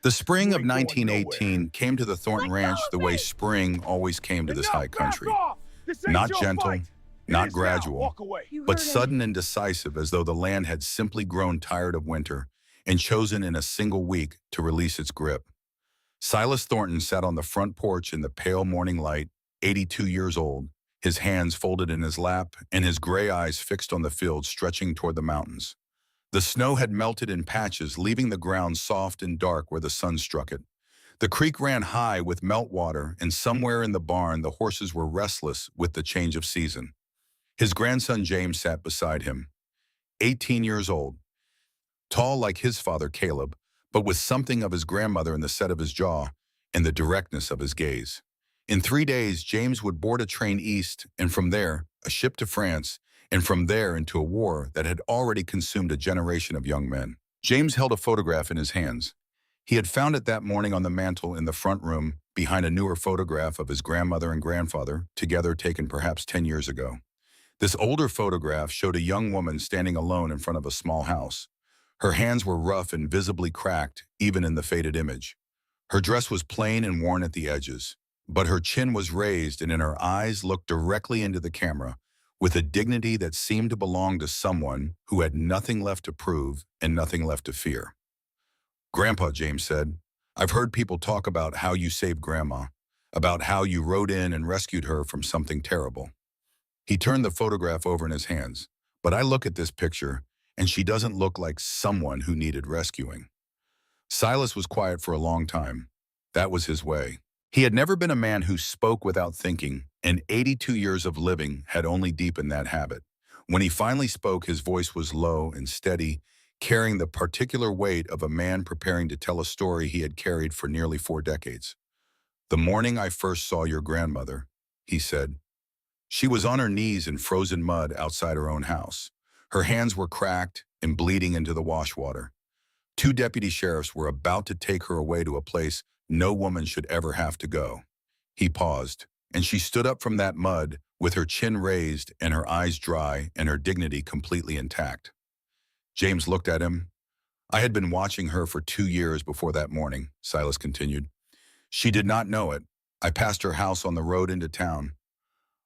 The spring You of ain't going nowhere. 1918 came to the Thornton Let go Ranch the of way me! spring always came to this high Enough! Back country. off! This ain't Not your gentle, fight! It not is now! gradual, Walk away! You but hurt him. sudden and decisive, as though the land had simply grown tired of winter and chosen in a single week to release its grip. Silas Thornton sat on the front porch in the pale morning light, 82 years old, his hands folded in his lap and his gray eyes fixed on the field stretching toward the mountains. The snow had melted in patches, leaving the ground soft and dark where the sun struck it. The creek ran high with meltwater, and somewhere in the barn the horses were restless with the change of season. His grandson James sat beside him, 18 years old, tall like his father Caleb, but with something of his grandmother in the set of his jaw and the directness of his gaze. In 3 days, James would board a train east, and from there, a ship to France, and from there into a war that had already consumed a generation of young men. James held a photograph in his hands. He had found it that morning on the mantel in the front room behind a newer photograph of his grandmother and grandfather, together taken perhaps 10 years ago. This older photograph showed a young woman standing alone in front of a small house. Her hands were rough and visibly cracked, even in the faded image. Her dress was plain and worn at the edges, but her chin was raised and in her eyes looked directly into the camera, with a dignity that seemed to belong to someone who had nothing left to prove and nothing left to fear. "Grandpa," James said, "I've heard people talk about how you saved Grandma, about how you rode in and rescued her from something terrible." He turned the photograph over in his hands. "But I look at this picture, and she doesn't look like someone who needed rescuing." Silas was quiet for a long time. That was his way. He had never been a man who spoke without thinking, and 82 years of living had only deepened that habit. When he finally spoke, his voice was low and steady, carrying the particular weight of a man preparing to tell a story he had carried for nearly 4 decades. "The morning I first saw your grandmother," he said, "she was on her knees in frozen mud outside her own house. Her hands were cracked and bleeding into the wash water. 2 deputy sheriffs were about to take her away to a place no woman should ever have to go." He paused, and she stood up from that mud with her chin raised and her eyes dry and her dignity completely intact. James looked at him. "I had been watching her for 2 years before that morning," Silas continued. "She did not know it. I passed her house on the road into town.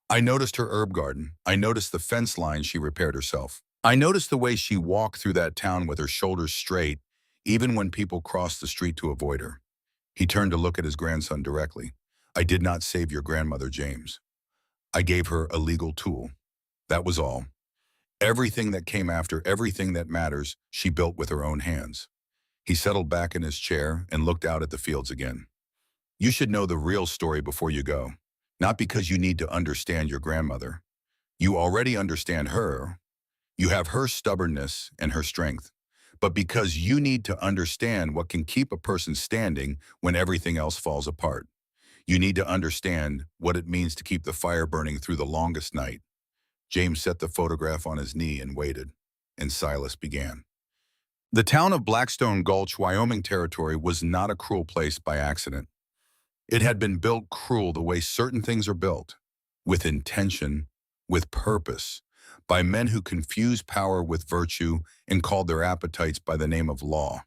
I noticed her herb garden. I noticed the fence line she repaired herself. I noticed the way she walked through that town with her shoulders straight, even when people crossed the street to avoid her." He turned to look at his grandson directly. "I did not save your grandmother, James. I gave her a legal tool. That was all. Everything that came after, everything that matters, she built with her own hands." He settled back in his chair and looked out at the fields again. "You should know the real story before you go. Not because you need to understand your grandmother. You already understand her. You have her stubbornness and her strength. But because you need to understand what can keep a person standing when everything else falls apart. You need to understand what it means to keep the fire burning through the longest night." James set the photograph on his knee and waited, and Silas began. The town of Blackstone Gulch, Wyoming Territory was not a cruel place by accident. It had been built cruel the way certain things are built, with intention, with purpose, by men who confused power with virtue and called their appetites by the name of law.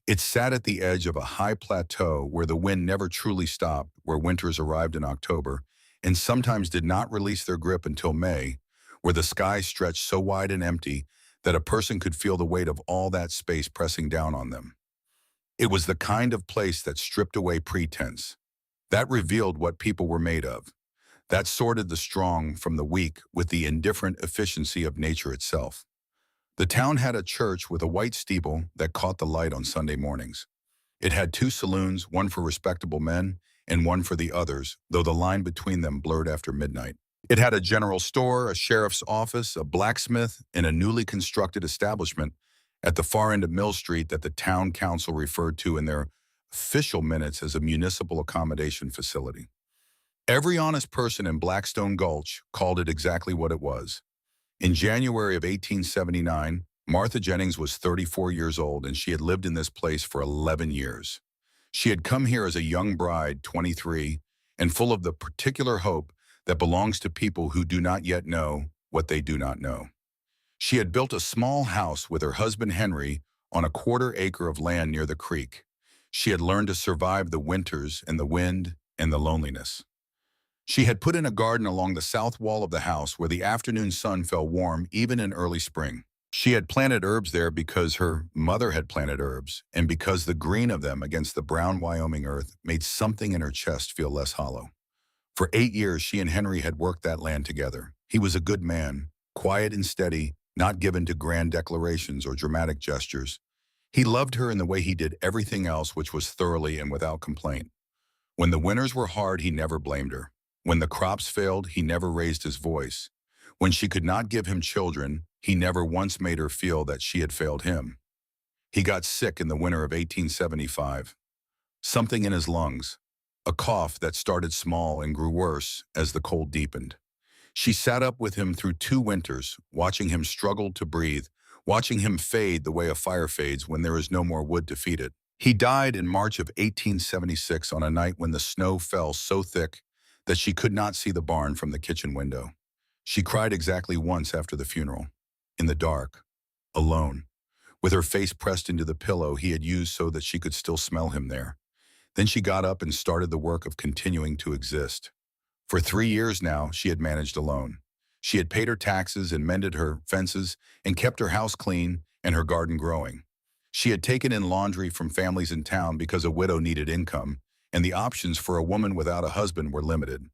It sat at the edge of a high plateau where the wind never truly stopped, where winters arrived in October, and sometimes did not release their grip until May, where the sky stretched so wide and empty that a person could feel the weight of all that space pressing down on them. It was the kind of place that stripped away pretense, that revealed what people were made of, that sorted the strong from the weak with the indifferent efficiency of nature itself. The town had a church with a white steeple that caught the light on Sunday mornings. It had 2 saloons, one for respectable men and one for the others, though the line between them blurred after midnight. It had a general store, a sheriff's office, a blacksmith, and a newly constructed establishment at the far end of Mill Street that the town council referred to in their official minutes as a municipal accommodation facility. Every honest person in Blackstone Gulch called it exactly what it was. In January of 1879, Martha Jennings was 34 years old, and she had lived in this place for 11 years. She had come here as a young bride, 23, and full of the particular hope that belongs to people who do not yet know what they do not know. She had built a small house with her husband Henry on a 1/4 acre of land near the creek. She had learned to survive the winters and the wind and the loneliness. She had put in a garden along the south wall of the house where the afternoon sun fell warm even in early spring. She had planted herbs there because her mother had planted herbs, and because the green of them against the brown Wyoming earth made something in her chest feel less hollow. For 8 years, she and Henry had worked that land together. He was a good man, quiet and steady, not given to grand declarations or dramatic gestures. He loved her in the way he did everything else, which was thoroughly and without complaint. When the winters were hard, he never blamed her. When the crops failed, he never raised his voice. When she could not give him children, he never once made her feel that she had failed him. He got sick in the winter of 1875. Something in his lungs, a cough that started small and grew worse as the cold deepened. She sat up with him through 2 winters, watching him struggle to breathe, watching him fade the way a fire fades when there is no more wood to feed it. He died in March of 1876 on a night when the snow fell so thick that she could not see the barn from the kitchen window. She cried exactly once after the funeral, in the dark, alone, with her face pressed into the pillow he had used so that she could still smell him there. Then she got up and started the work of continuing to exist. For 3 years now, she had managed alone. She had paid her taxes and mended her fences and kept her house clean and her garden growing. She had taken in laundry from families in town because a widow needed income, and the options for a woman without a husband were limited.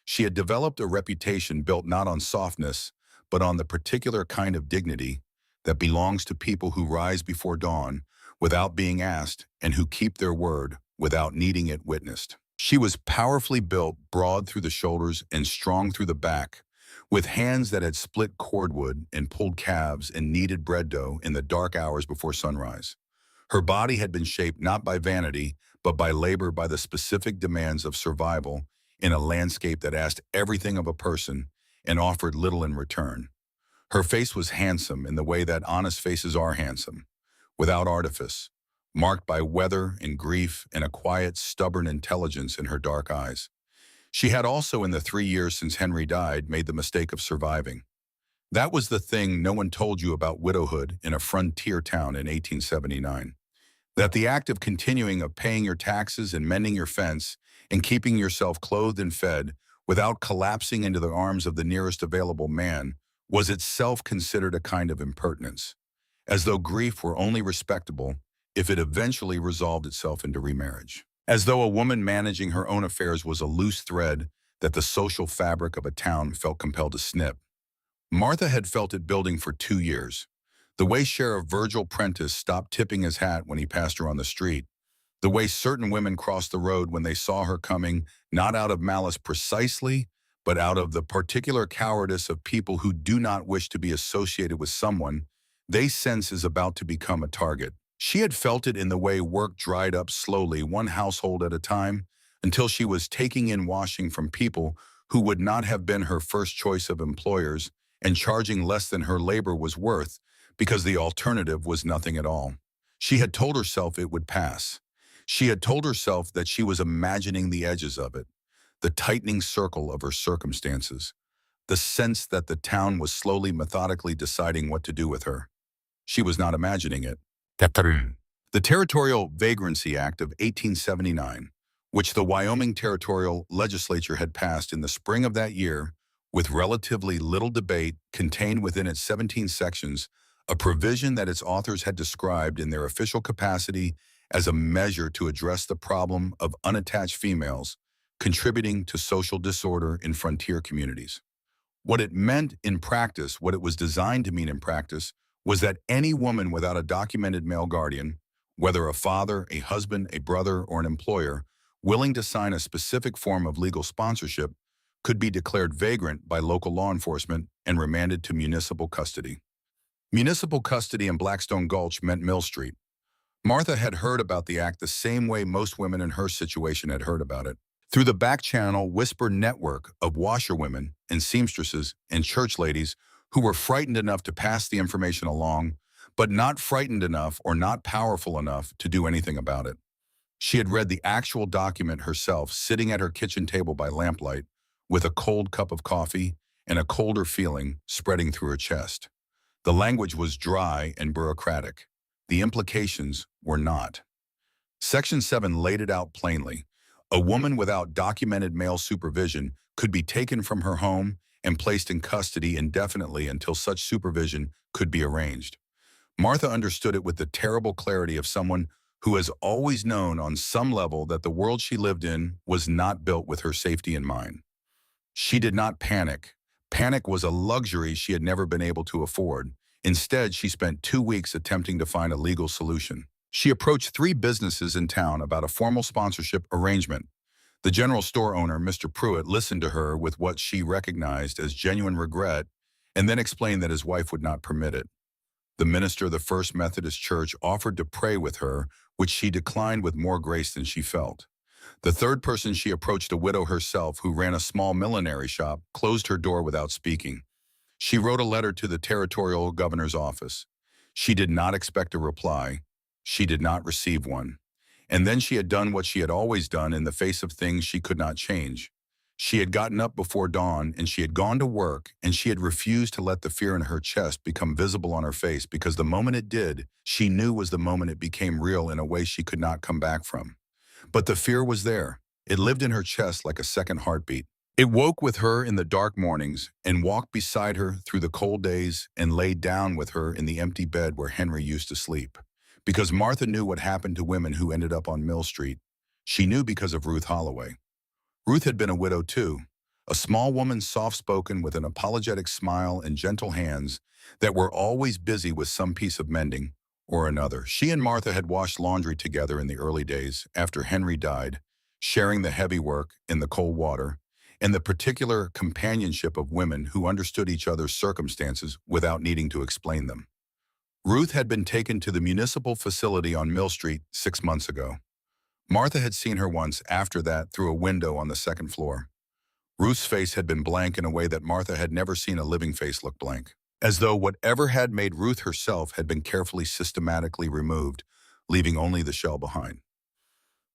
She had developed a reputation built not on softness, but on the particular kind of dignity that belongs to people who rise before dawn without being asked and who keep their word without needing it witnessed. She was powerfully built, broad through the shoulders and strong through the back, with hands that had split cordwood and pulled calves and kneaded bread dough in the dark hours before sunrise. Her body had been shaped not by vanity, but by labor, by the specific demands of survival in a landscape that asked everything of a person and offered little in return. Her face was handsome in the way that honest faces are handsome, without artifice, marked by weather and grief and a quiet, stubborn intelligence in her dark eyes. She had also, in the 3 years since Henry died, made the mistake of surviving. That was the thing no one told you about widowhood in a frontier town in 1879. That the act of continuing of paying your taxes and mending your fence and keeping yourself clothed and fed without collapsing into the arms of the nearest available man was itself considered a kind of impertinence, as though grief were only respectable if it eventually resolved itself into remarriage. As though a woman managing her own affairs was a loose thread that the social fabric of a town felt compelled to snip. Martha had felt it building for 2 years. The way Sheriff Virgil Prentice stopped tipping his hat when he passed her on the street. The way certain women crossed the road when they saw her coming, not out of malice precisely, but out of the particular cowardice of people who do not wish to be associated with someone they sense is about to become a target. She had felt it in the way work dried up slowly, one household at a time, until she was taking in washing from people who would not have been her first choice of employers and charging less than her labor was worth because the alternative was nothing at all. She had told herself it would pass. She had told herself that she was imagining the edges of it, the tightening circle of her circumstances, the sense that the town was slowly, methodically deciding what to do with her. She was not imagining it. The Territorial Vagrancy Act of 1879, which the Wyoming Territorial Legislature had passed in the spring of that year, with relatively little debate, contained within its 17 sections a provision that its authors had described in their official capacity as a measure to address the problem of unattached females contributing to social disorder in frontier communities. What it meant in practice, what it was designed to mean in practice, was that any woman without a documented male guardian, whether a father, a husband, a brother, or an employer, willing to sign a specific form of legal sponsorship, could be declared vagrant by local law enforcement and remanded to municipal custody. Municipal custody in Blackstone Gulch meant Mill Street. Martha had heard about the act the same way most women in her situation had heard about it, through the back-channel whisper network of washerwomen and seamstresses and church ladies who were frightened enough to pass the information along, but not frightened enough or not powerful enough to do anything about it. She had read the actual document herself, sitting at her kitchen table by lamplight, with a cold cup of coffee and a colder feeling spreading through her chest. The language was dry and bureaucratic. The implications were not. Section 7 laid it out plainly. A woman without documented male supervision could be taken from her home and placed in custody indefinitely until such supervision could be arranged. Martha understood it with the terrible clarity of someone who has always known on some level that the world she lived in was not built with her safety in mind. She did not panic. Panic was a luxury she had never been able to afford. Instead, she spent 2 weeks attempting to find a legal solution. She approached 3 businesses in town about a formal sponsorship arrangement. The general store owner, Mr. Pruitt, listened to her with what she recognized as genuine regret and then explained that his wife would not permit it. The minister of the First Methodist Church offered to pray with her, which she declined with more grace than she felt. The third person she approached, a widow herself who ran a small millinery shop, closed her door without speaking. She wrote a letter to the territorial governor's office. She did not expect a reply. She did not receive one. And then she had done what she had always done in the face of things she could not change. She had gotten up before dawn and she had gone to work, and she had refused to let the fear in her chest become visible on her face, because the moment it did, she knew was the moment it became real in a way she could not come back from. But the fear was there. It lived in her chest like a second heartbeat. It woke with her in the dark mornings and walked beside her through the cold days and laid down with her in the empty bed where Henry used to sleep. Because Martha knew what happened to women who ended up on Mill Street. She knew because of Ruth Holloway. Ruth had been a widow too, a small woman, soft-spoken, with an apologetic smile and gentle hands that were always busy with some piece of mending or another. She and Martha had washed laundry together in the early days after Henry died, sharing the heavy work in the cold water and the particular companionship of women who understood each other's circumstances without needing to explain them. Ruth had been taken to the municipal facility on Mill Street 6 months ago. Martha had seen her once after that through a window on the second floor. Ruth's face had been blank in a way that Martha had never seen a living face look blank, as though whatever had made Ruth herself had been carefully, systematically removed, leaving only the shell behind.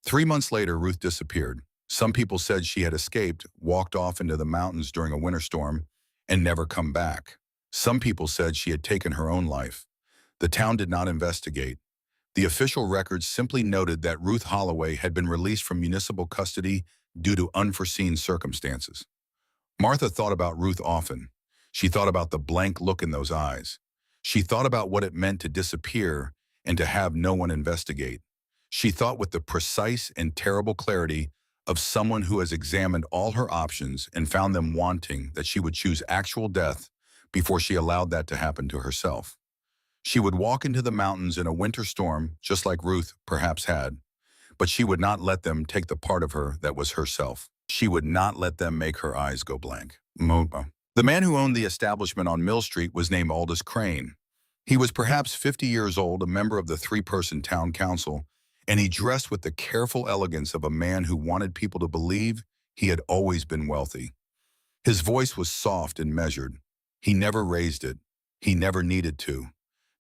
3 months later, Ruth disappeared. Some people said she had escaped, walked off into the mountains during a winter storm, and never come back. Some people said she had taken her own life. The town did not investigate. The official records simply noted that Ruth Holloway had been released from municipal custody due to unforeseen circumstances. Martha thought about Ruth often. She thought about the blank look in those eyes. She thought about what it meant to disappear and to have no one investigate. She thought with the precise and terrible clarity of someone who has examined all her options and found them wanting, that she would choose actual death before she allowed that to happen to herself. She would walk into the mountains in a winter storm, just like Ruth perhaps had, but she would not let them take the part of her that was herself. She would not let them make her eyes go blank. The man who owned the establishment on Mill Street was named Aldous Crane. He was perhaps 50 years old, a member of the 3-person town council, and he dressed with the careful elegance of a man who wanted people to believe he had always been wealthy. His voice was soft and measured. He never raised it. He never needed to.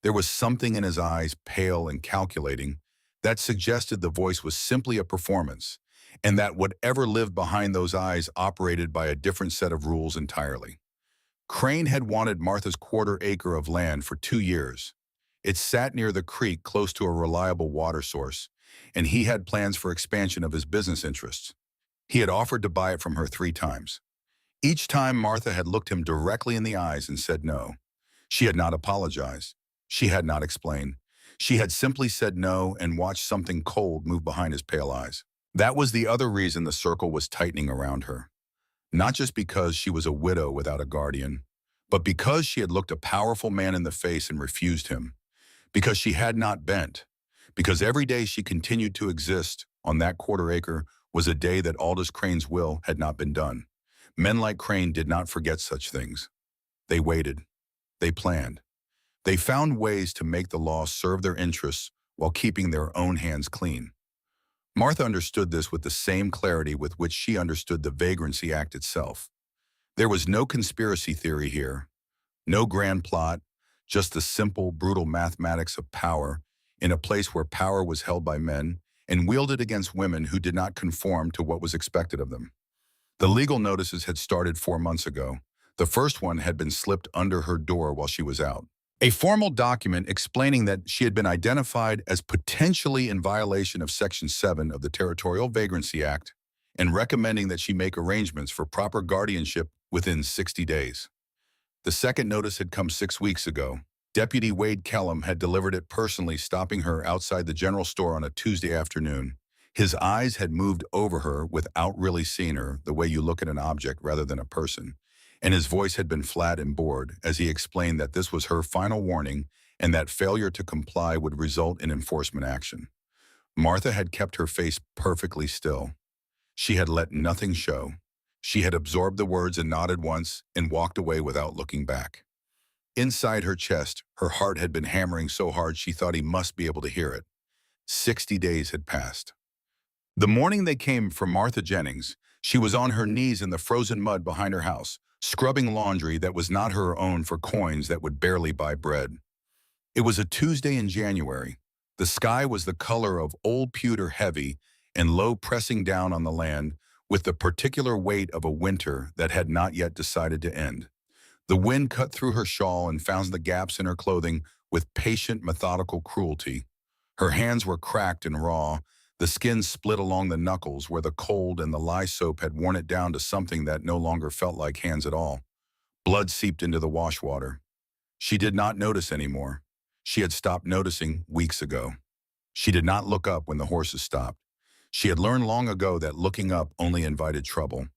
There was something in his eyes, pale and calculating, that suggested the voice was simply a performance, and that whatever lived behind those eyes operated by a different set of rules entirely. Crane had wanted Martha's 1/4 acre of land for 2 years. It sat near the creek, close to a reliable water source, and he had plans for expansion of his business interests. He had offered to buy it from her 3 times. Each time Martha had looked him directly in the eyes and said no. She had not apologized. She had not explained. She had simply said no and watched something cold move behind his pale eyes. That was the other reason the circle was tightening around her. Not just because she was a widow without a guardian, but because she had looked a powerful man in the face and refused him. Because she had not bent. Because every day she continued to exist on that 1/4 acre was a day that Aldous Crane's will had not been done. Men like Crane did not forget such things. They waited. They planned. They found ways to make the law serve their interests while keeping their own hands clean. Martha understood this with the same clarity with which she understood the Vagrancy Act itself. There was no conspiracy theory here, no grand plot, just the simple, brutal mathematics of power in a place where power was held by men and wielded against women who did not conform to what was expected of them. The legal notices had started 4 months ago. The first one had been slipped under her door while she was out. A formal document explaining that she had been identified as potentially in violation of Section 7 of the Territorial Vagrancy Act and recommending that she make arrangements for proper guardianship within 60 days. The second notice had come 6 weeks ago. Deputy Wade Kellum had delivered it personally, stopping her outside the general store on a Tuesday afternoon. His eyes had moved over her without really seeing her, the way you look at an object rather than a person. And his voice had been flat and bored as he explained that this was her final warning and that failure to comply would result in enforcement action. Martha had kept her face perfectly still. She had let nothing show. She had absorbed the words and nodded once and walked away without looking back. Inside her chest, her heart had been hammering so hard she thought he must be able to hear it. 60 days had passed. The morning they came from Martha Jennings, she was on her knees in the frozen mud behind her house, scrubbing laundry that was not her own for coins that would barely buy bread. It was a Tuesday in January. The sky was the color of old pewter, heavy and low, pressing down on the land with the particular weight of a winter that had not yet decided to end. The wind cut through her shawl and found the gaps in her clothing with patient, methodical cruelty. Her hands were cracked and raw, the skin split along the knuckles where the cold and the lye soap had worn it down to something that no longer felt like hands at all. Blood seeped into the wash water. She did not notice anymore. She had stopped noticing weeks ago. She did not look up when the horses stopped. She had learned long ago that looking up only invited trouble,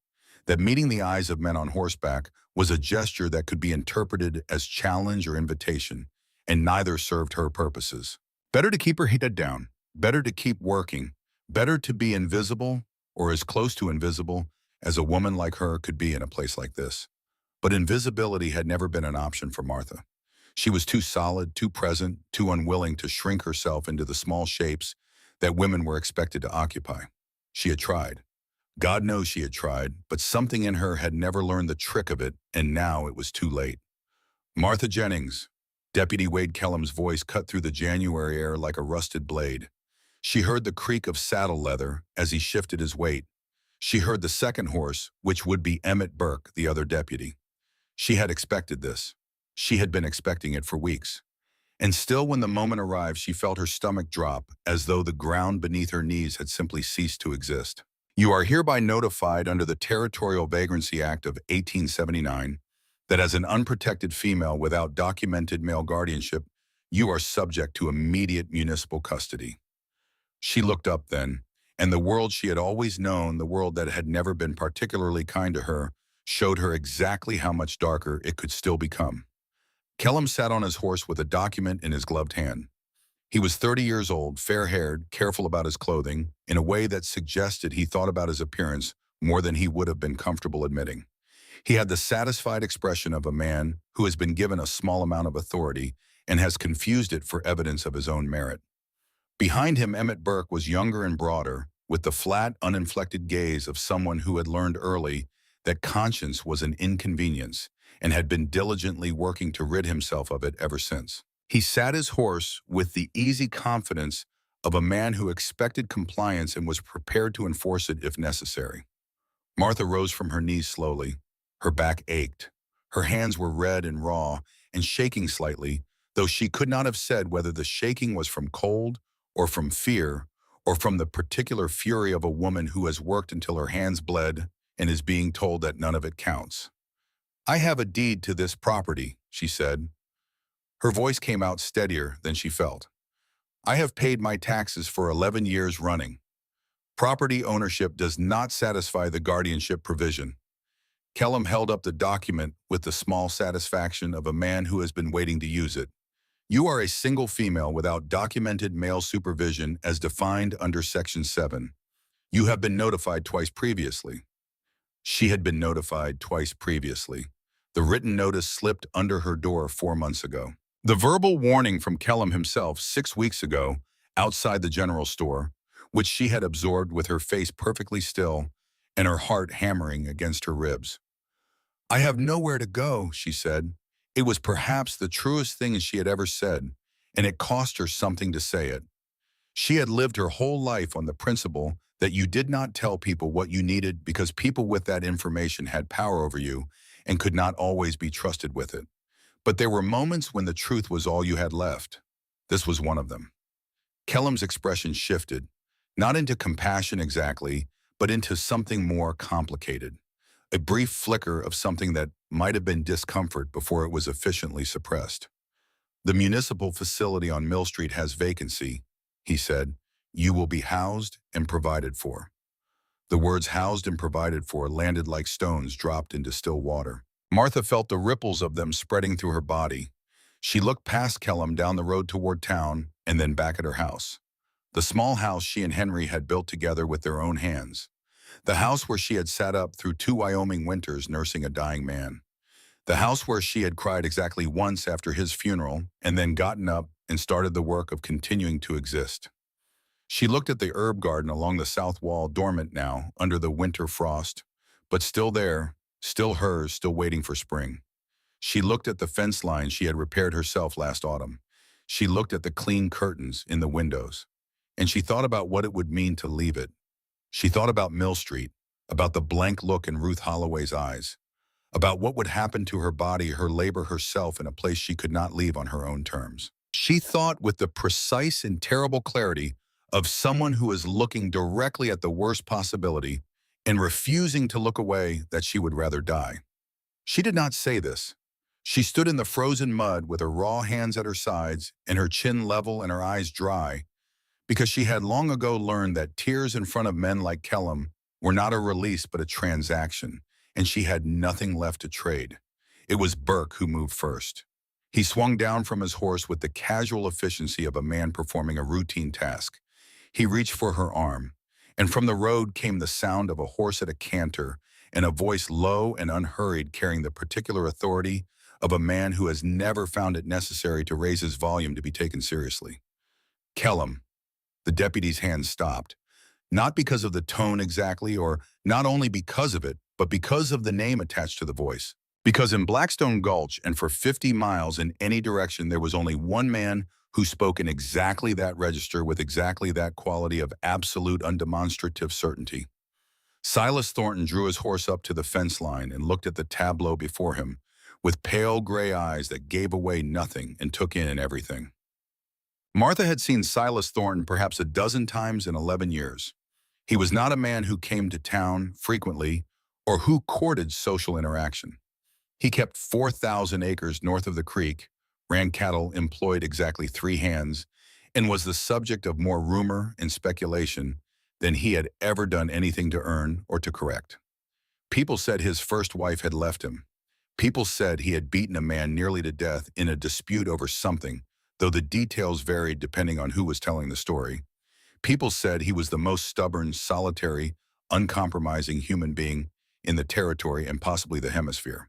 that meeting the eyes of men on horseback was a gesture that could be interpreted as challenge or invitation, and neither served her purposes. Better to keep her head down, better to keep working, better to be invisible or as close to invisible as a woman like her could be in a place like this. But invisibility had never been an option for Martha. She was too solid, too present, too unwilling to shrink herself into the small shapes that women were expected to occupy. She had tried. God knows she had tried, but something in her had never learned the trick of it, and now it was too late. Martha Jennings. Deputy Wade Kellum's voice cut through the January air like a rusted blade. She heard the creak of saddle leather as he shifted his weight. She heard the second horse, which would be Emmett Burke, the other deputy. She had expected this. She had been expecting it for weeks. And still, when the moment arrived, she felt her stomach drop as though the ground beneath her knees had simply ceased to exist. You are hereby notified under the Territorial Vagrancy Act of 1879 that as an unprotected female without documented male guardianship, you are subject to immediate municipal custody. She looked up then, and the world she had always known, the world that had never been particularly kind to her, showed her exactly how much darker it could still become. Kellum sat on his horse with a document in his gloved hand. He was 30 years old, fair-haired, careful about his clothing, in a way that suggested he thought about his appearance more than he would have been comfortable admitting. He had the satisfied expression of a man who has been given a small amount of authority and has confused it for evidence of his own merit. Behind him, Emmett Burke was younger and broader, with the flat, uninflected gaze of someone who had learned early that conscience was an inconvenience and had been diligently working to rid himself of it ever since. He sat his horse with the easy confidence of a man who expected compliance and was prepared to enforce it if necessary. Martha rose from her knees slowly. Her back ached. Her hands were red and raw and shaking slightly, though she could not have said whether the shaking was from cold or from fear or from the particular fury of a woman who has worked until her hands bled and is being told that none of it counts. "I have a deed to this property," she said. Her voice came out steadier than she felt. "I have paid my taxes for 11 years running. Property ownership does not satisfy the guardianship provision." Kellum held up the document with the small satisfaction of a man who has been waiting to use it. "You are a single female without documented male supervision as defined under Section 7. You have been notified twice previously." She had been notified twice previously. The written notice slipped under her door 4 months ago. The verbal warning from Kellum himself 6 weeks ago, outside the general store, which she had absorbed with her face perfectly still and her heart hammering against her ribs. "I have nowhere to go," she said. It was perhaps the truest thing she had ever said, and it cost her something to say it. She had lived her whole life on the principle that you did not tell people what you needed because people with that information had power over you and could not always be trusted with it. But there were moments when the truth was all you had left. This was one of them. Kellum's expression shifted, not into compassion exactly, but into something more complicated. A brief flicker of something that might have been discomfort before it was efficiently suppressed. The municipal facility on Mill Street has vacancy, he said. You will be housed and provided for. The words housed and provided for landed like stones dropped into still water. Martha felt the ripples of them spreading through her body. She looked past Kellum down the road toward town and then back at her house. The small house she and Henry had built together with their own hands. The house where she had sat up through 2 Wyoming winters nursing a dying man. The house where she had cried exactly once after his funeral and then gotten up and started the work of continuing to exist. She looked at the herb garden along the south wall, dormant now under the winter frost, but still there, still hers, still waiting for spring. She looked at the fence line she had repaired herself last autumn. She looked at the clean curtains in the windows, and she thought about what it would mean to leave it. She thought about Mill Street, about the blank look in Ruth Holloway's eyes, about what would happen to her body, her labor, herself in a place she could not leave on her own terms. She thought with the precise and terrible clarity of someone who is looking directly at the worst possibility and refusing to look away, that she would rather die. She did not say this. She stood in the frozen mud with her raw hands at her sides and her chin level and her eyes dry, because she had long ago learned that tears in front of men like Kellum were not a release but a transaction, and she had nothing left to trade. It was Burke who moved first. He swung down from his horse with the casual efficiency of a man performing a routine task. He reached for her arm, and from the road came the sound of a horse at a canter and a voice low and unhurried carrying the particular authority of a man who has never found it necessary to raise his volume to be taken seriously. Kellum. The deputy's hand stopped, not because of the tone exactly, or not only because of it, but because of the name attached to the voice. Because in Blackstone Gulch and for 50 miles in any direction, there was only one man who spoke in exactly that register with exactly that quality of absolute undemonstrative certainty. Silas Thornton drew his horse up to the fence line and looked at the tableau before him with pale gray eyes that gave away nothing and took in everything. Martha had seen Silas Thornton perhaps a dozen times in 11 years. He was not a man who came to town frequently or who courted social interaction. He kept 4,000 acres north of the creek, ran cattle, employed exactly 3 hands, and was the subject of more rumor and speculation than he had ever done anything to earn or to correct. People said his first wife had left him. People said he had beaten a man nearly to death in a dispute over something, though the details varied depending on who was telling the story. People said he was the most stubborn, solitary, uncompromising human being in the territory and possibly the hemisphere.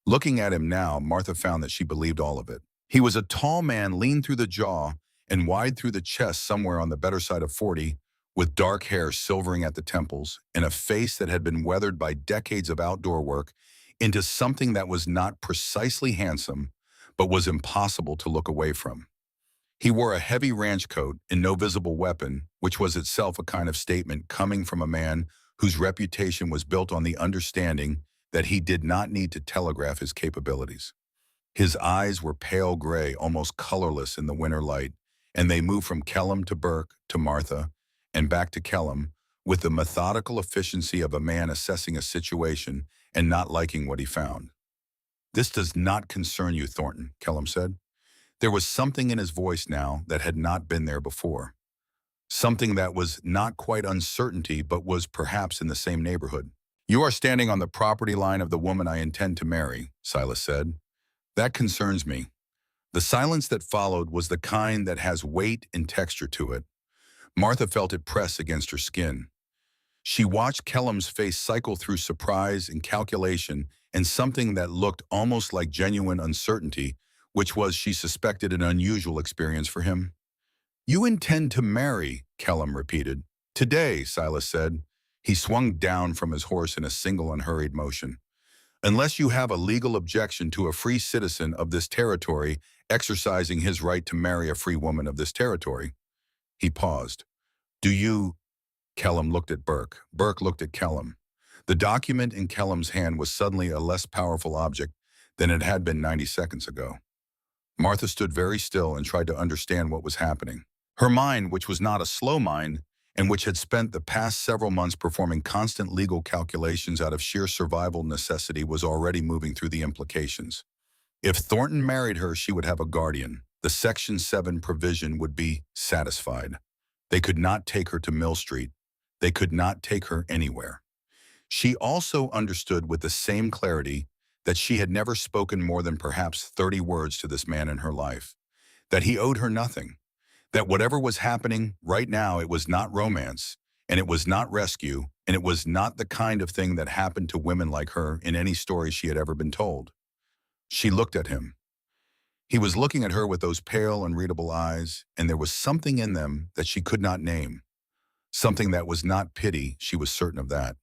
Looking at him now, Martha found that she believed all of it. He was a tall man, lean through the jaw and wide through the chest somewhere on the better side of 40, with dark hair silvering at the temples and a face that had been weathered by decades of outdoor work into something that was not precisely handsome, but was impossible to look away from. He wore a heavy ranch coat and no visible weapon, which was itself a kind of statement coming from a man whose reputation was built on the understanding that he did not need to telegraph his capabilities. His eyes were pale gray, almost colorless in the winter light, and they moved from Kellum to Burke to Martha and back to Kellum with the methodical efficiency of a man assessing a situation and not liking what he found. "This does not concern you, Thornton," Kellum said. There was something in his voice now that had not been there before. Something that was not quite uncertainty, but was perhaps in the same neighborhood. "You are standing on the property line of the woman I intend to marry," Silas said. "That concerns me." The silence that followed was the kind that has weight and texture to it. Martha felt it press against her skin. She watched Kellum's face cycle through surprise and calculation and something that looked almost like genuine uncertainty, which was, she suspected, an unusual experience for him. "You intend to marry," Kellum repeated. "Today," Silas said. He swung down from his horse in a single unhurried motion. "Unless you have a legal objection to a free citizen of this territory exercising his right to marry a free woman of this territory." He paused. "Do you—" Kellum looked at Burke. Burke looked at Kellum. The document in Kellum's hand was suddenly a less powerful object, than it had been 90 seconds ago. Martha stood very still and tried to understand what was happening. Her mind, which was not a slow mind, and which had spent the past several months performing constant legal calculations out of sheer survival necessity, was already moving through the implications. If Thornton married her, she would have a guardian. The Section 7 provision would be satisfied. They could not take her to Mill Street. They could not take her anywhere. She also understood with the same clarity that she had never spoken more than perhaps 30 words to this man in her life, that he owed her nothing, that whatever was happening right now, it was not romance, and it was not rescue, and it was not the kind of thing that happened to women like her in any story she had ever been told. She looked at him. He was looking at her with those pale, unreadable eyes, and there was something in them that she could not name. Something that was not pity, she was certain of that.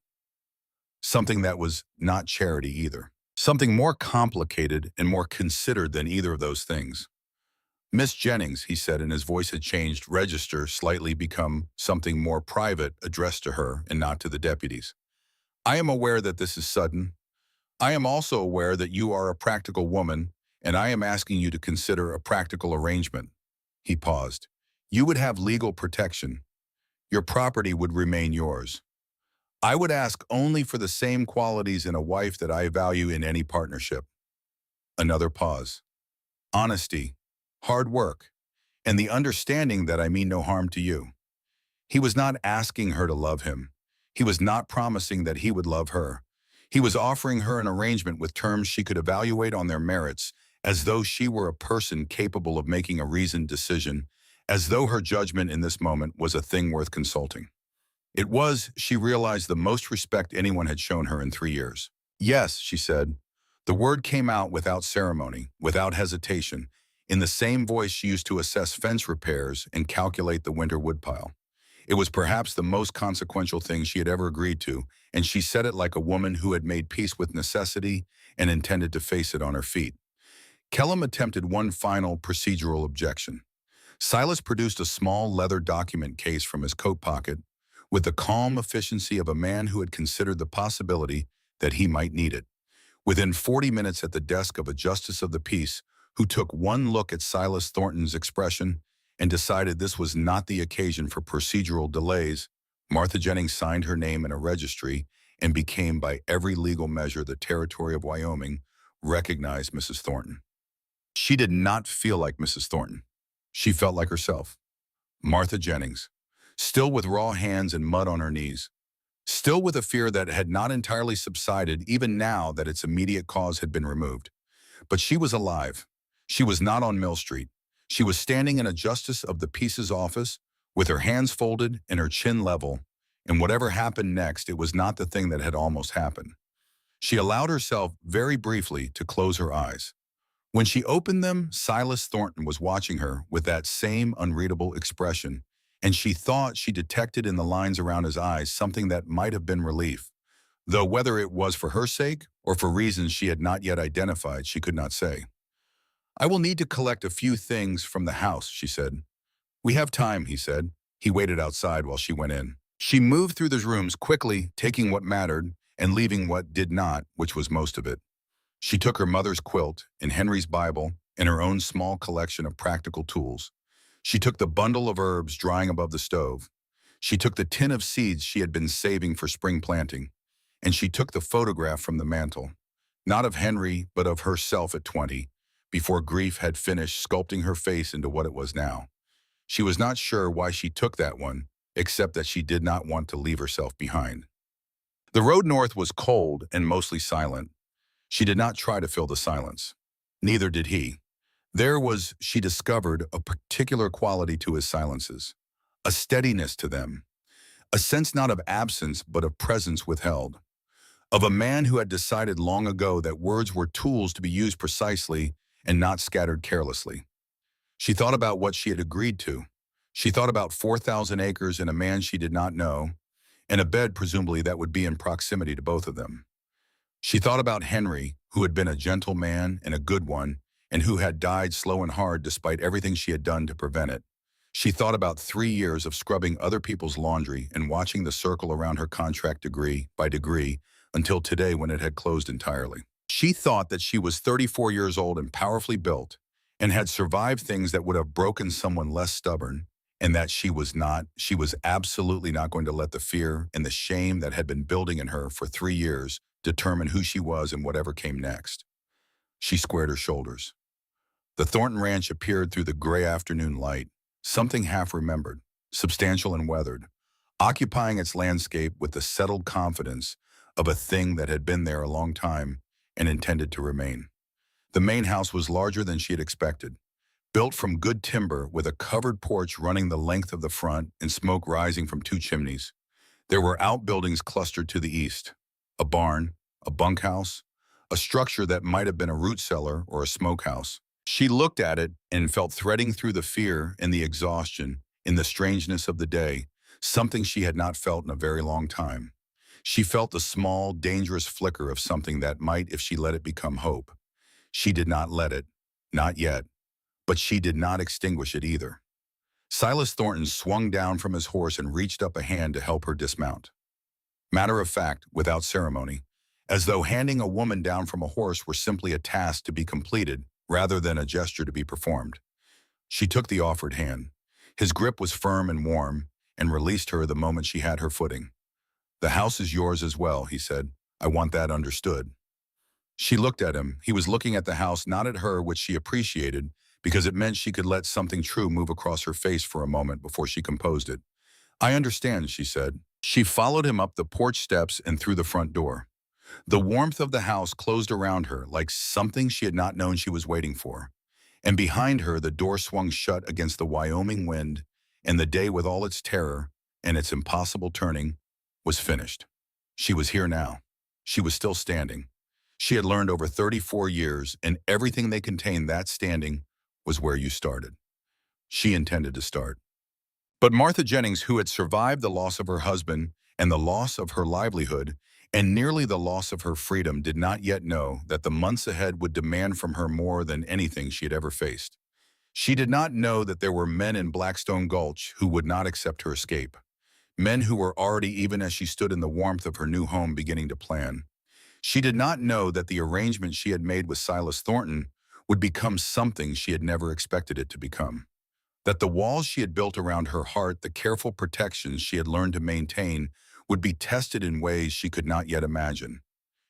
Something that was not charity either. Something more complicated and more considered than either of those things. "Miss Jennings," he said, and his voice had changed register, slightly become something more private, addressed to her and not to the deputies. "I am aware that this is sudden. I am also aware that you are a practical woman, and I am asking you to consider a practical arrangement." He paused. "You would have legal protection. Your property would remain yours. I would ask only for the same qualities in a wife that I value in any partnership." Another pause. "Honesty, hard work, and the understanding that I mean no harm to you." He was not asking her to love him. He was not promising that he would love her. He was offering her an arrangement with terms she could evaluate on their merits, as though she were a person capable of making a reasoned decision, as though her judgment in this moment was a thing worth consulting. It was, she realized, the most respect anyone had shown her in 3 years. "Yes," she said. The word came out without ceremony, without hesitation, in the same voice she used to assess fence repairs and calculate the winter woodpile. It was perhaps the most consequential thing she had ever agreed to, and she said it like a woman who had made peace with necessity and intended to face it on her feet. Kellum attempted one final procedural objection. Silas produced a small leather document case from his coat pocket with the calm efficiency of a man who had considered the possibility that he might need it. Within 40 minutes at the desk of a justice of the peace who took one look at Silas Thornton's expression and decided this was not the occasion for procedural delays, Martha Jennings signed her name in a registry and became, by every legal measure, the territory of Wyoming, recognized Mrs. Thornton. She did not feel like Mrs. Thornton. She felt like herself. Martha Jennings, still with raw hands and mud on her knees, still with a fear that had not entirely subsided even now that its immediate cause had been removed. But she was alive. She was not on Mill Street. She was standing in a justice of the peace's office with her hands folded and her chin level, and whatever happened next, it was not the thing that had almost happened. She allowed herself very briefly to close her eyes. When she opened them, Silas Thornton was watching her with that same unreadable expression, and she thought she detected in the lines around his eyes something that might have been relief, though whether it was for her sake or for reasons she had not yet identified, she could not say. "I will need to collect a few things from the house," she said. "We have time," he said. He waited outside while she went in. She moved through the rooms quickly, taking what mattered and leaving what did not, which was most of it. She took her mother's quilt and Henry's Bible and her own small collection of practical tools. She took the bundle of herbs drying above the stove. She took the tin of seeds she had been saving for spring planting. And she took the photograph from the mantel, not of Henry, but of herself at 20, before grief had finished sculpting her face into what it was now. She was not sure why she took that one, except that she did not want to leave herself behind. The road north was cold and mostly silent. She did not try to fill the silence. Neither did he. There was, she discovered, a particular quality to his silences, a steadiness to them, a sense not of absence but of presence withheld, of a man who had decided long ago that words were tools to be used precisely and not scattered carelessly. She thought about what she had agreed to. She thought about 4,000 acres and a man she did not know, and a bed presumably that would be in proximity to both of them. She thought about Henry, who had been a gentle man and a good one, and who had died slow and hard despite everything she had done to prevent it. She thought about 3 years of scrubbing other people's laundry and watching the circle around her contract degree by degree until today when it had closed entirely. She thought that she was 34 years old and powerfully built, and had survived things that would have broken someone less stubborn, and that she was not. She was absolutely not going to let the fear and the shame that had been building in her for 3 years determine who she was and whatever came next. She squared her shoulders. The Thornton Ranch appeared through the gray afternoon light, something half-remembered, substantial and weathered, occupying its landscape with the settled confidence of a thing that had been there a long time and intended to remain. The main house was larger than she had expected, built from good timber with a covered porch running the length of the front and smoke rising from 2 chimneys. There were outbuildings clustered to the east, a barn, a bunkhouse, a structure that might have been a root cellar or a smokehouse. She looked at it and felt threading through the fear and the exhaustion, in the strangeness of the day, something she had not felt in a very long time. She felt the small, dangerous flicker of something that might, if she let it, become hope. She did not let it, not yet, but she did not extinguish it either. Silas Thornton swung down from his horse and reached up a hand to help her dismount. Matter of fact, without ceremony, as though handing a woman down from a horse were simply a task to be completed rather than a gesture to be performed. She took the offered hand. His grip was firm and warm, and released her the moment she had her footing. "The house is yours as well," he said. "I want that understood." She looked at him. He was looking at the house, not at her, which she appreciated, because it meant she could let something true move across her face for a moment before she composed it. "I understand," she said. She followed him up the porch steps and through the front door. The warmth of the house closed around her like something she had not known she was waiting for. And behind her, the door swung shut against the Wyoming wind, and the day, with all its terror and its impossible turning, was finished. She was here now. She was still standing. She had learned over 34 years, and everything they contained, that standing was where you started. She intended to start. But Martha Jennings, who had survived the loss of her husband and the loss of her livelihood and nearly the loss of her freedom, did not yet know that the months ahead would demand from her more than anything she had ever faced. She did not know that there were men in Blackstone Gulch who would not accept her escape. Men who were already, even as she stood in the warmth of her new home, beginning to plan. She did not know that the arrangement she had made with Silas Thornton would become something she had never expected it to become. That the walls she had built around her heart, the careful protections she had learned to maintain, would be tested in ways she could not yet imagine.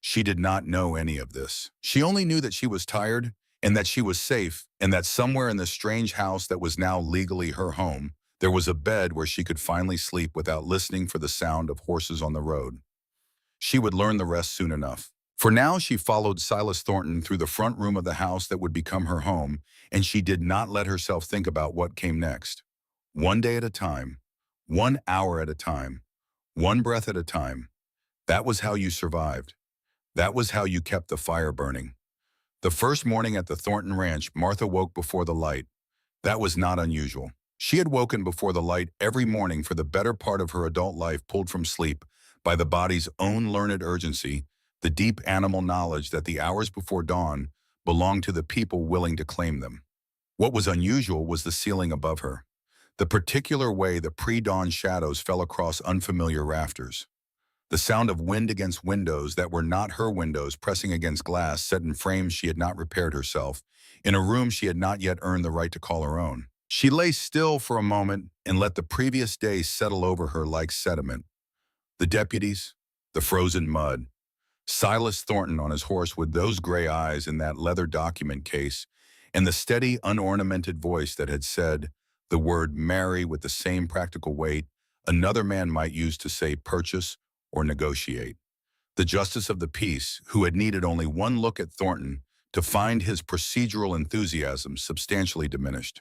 She did not know any of this. She only knew that she was tired, and that she was safe, and that somewhere in the strange house that was now legally her home, there was a bed where she could finally sleep without listening for the sound of horses on the road. She would learn the rest soon enough. For now, she followed Silas Thornton through the front room of the house that would become her home, and she did not let herself think about what came next. One day at a time, 1 hour at a time, one breath at a time. That was how you survived. That was how you kept the fire burning. The first morning at the Thornton Ranch, Martha woke before the light. That was not unusual. She had woken before the light every morning for the better part of her adult life, pulled from sleep by the body's own learned urgency, the deep animal knowledge that the hours before dawn belonged to the people willing to claim them. What was unusual was the ceiling above her, the particular way the pre-dawn shadows fell across unfamiliar rafters. The sound of wind against windows that were not her windows pressing against glass set in frames she had not repaired herself, in a room she had not yet earned the right to call her own. She lay still for a moment and let the previous day settle over her like sediment. The deputies, the frozen mud, Silas Thornton on his horse with those gray eyes in that leather document case, and the steady, unornamented voice that had said the word marry with the same practical weight another man might use to say purchase or negotiate. The justice of the peace, who had needed only one look at Thornton to find his procedural enthusiasm substantially diminished.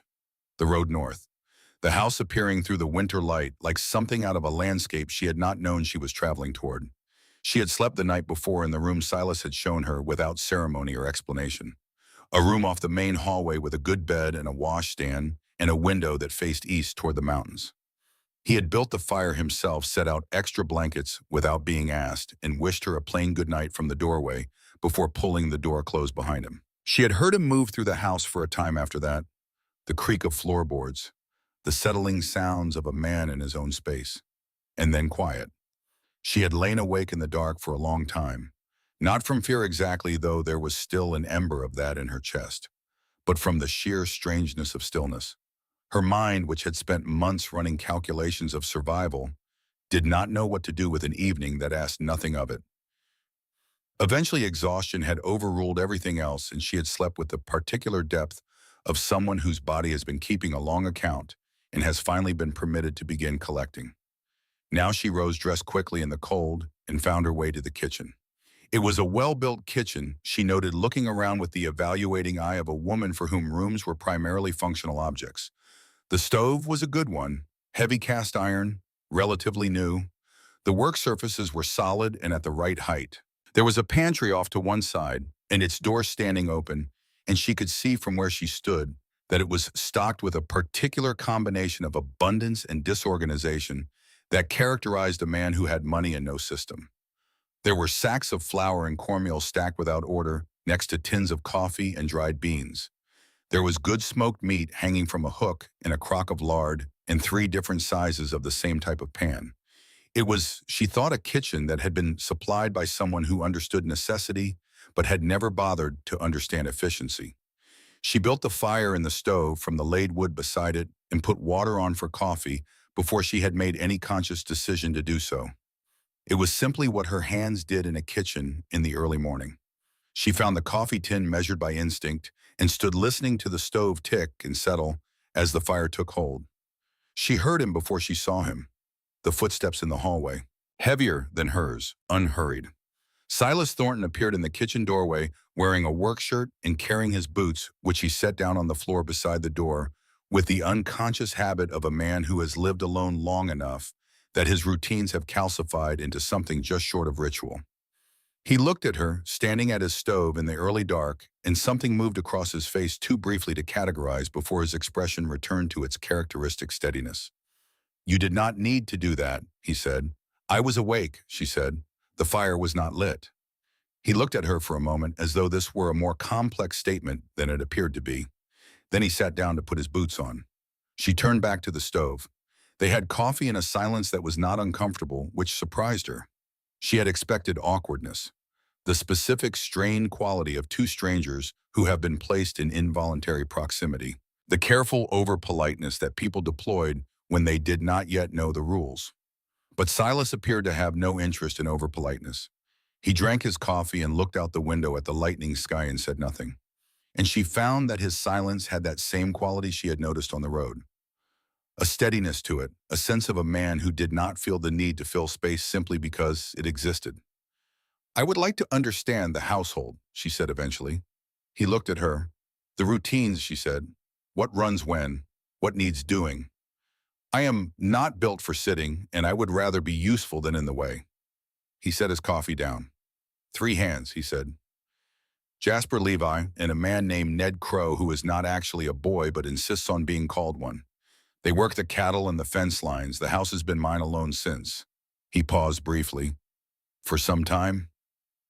The road north, the house appearing through the winter light like something out of a landscape she had not known she was traveling toward. She had slept the night before in the room Silas had shown her without ceremony or explanation. A room off the main hallway with a good bed and a washstand and a window that faced east toward the mountains. He had built the fire himself, set out extra blankets without being asked, and wished her a plain good night from the doorway before pulling the door closed behind him. She had heard him move through the house for a time after that, the creak of floorboards, the settling sounds of a man in his own space, and then quiet. She had lain awake in the dark for a long time, Not from fear exactly, though there was still an ember of that in her chest, but from the sheer strangeness of stillness. Her mind, which had spent months running calculations of survival, did not know what to do with an evening that asked nothing of it. Eventually, exhaustion had overruled everything else, and she had slept with the particular depth of someone whose body has been keeping a long account and has finally been permitted to begin collecting. Now she rose dressed quickly in the cold and found her way to the kitchen. It was a well-built kitchen, she noted, looking around with the evaluating eye of a woman for whom rooms were primarily functional objects. The stove was a good one, heavy cast iron, relatively new. The work surfaces were solid and at the right height. There was a pantry off to one side, and its door standing open, and she could see from where she stood that it was stocked with a particular combination of abundance and disorganization that characterized a man who had money and no system. There were sacks of flour and cornmeal stacked without order, next to tins of coffee and dried beans. There was good smoked meat hanging from a hook in a crock of lard and 3 different sizes of the same type of pan. It was, she thought, a kitchen that had been supplied by someone who understood necessity but had never bothered to understand efficiency. She built the fire in the stove from the laid wood beside it and put water on for coffee before she had made any conscious decision to do so. It was simply what her hands did in a kitchen in the early morning. She found the coffee tin measured by instinct and stood listening to the stove tick and settle as the fire took hold. She heard him before she saw him, the footsteps in the hallway, heavier than hers, unhurried. Silas Thornton appeared in the kitchen doorway wearing a work shirt and carrying his boots, which he set down on the floor beside the door, with the unconscious habit of a man who has lived alone long enough that his routines have calcified into something just short of ritual. He looked at her, standing at his stove in the early dark, and something moved across his face too briefly to categorize before his expression returned to its characteristic steadiness. "You did not need to do that," he said. "I was awake," she said. "The fire was not lit." He looked at her for a moment as though this were a more complex statement than it appeared to be. Then he sat down to put his boots on. She turned back to the stove. They had coffee in a silence that was not uncomfortable, which surprised her. She had expected awkwardness, the specific strained quality of 2 strangers who have been placed in involuntary proximity, the careful over-politeness that people deployed when they did not yet know the rules. But Silas appeared to have no interest in over-politeness. He drank his coffee and looked out the window at the lightening sky and said nothing. And she found that his silence had that same quality she had noticed on the road. A steadiness to it, a sense of a man who did not feel the need to fill space simply because it existed. "I would like to understand the household," she said eventually. He looked at her. "The routines," she said. "What runs when? What needs doing? I am not built for sitting, and I would rather be useful than in the way." He set his coffee down. "3 hands," he said. "Jasper Levi and a man named Ned Crow, who is not actually a boy but insists on being called one. They work the cattle and the fence lines. The house has been mine alone since." He paused briefly. "For some time?"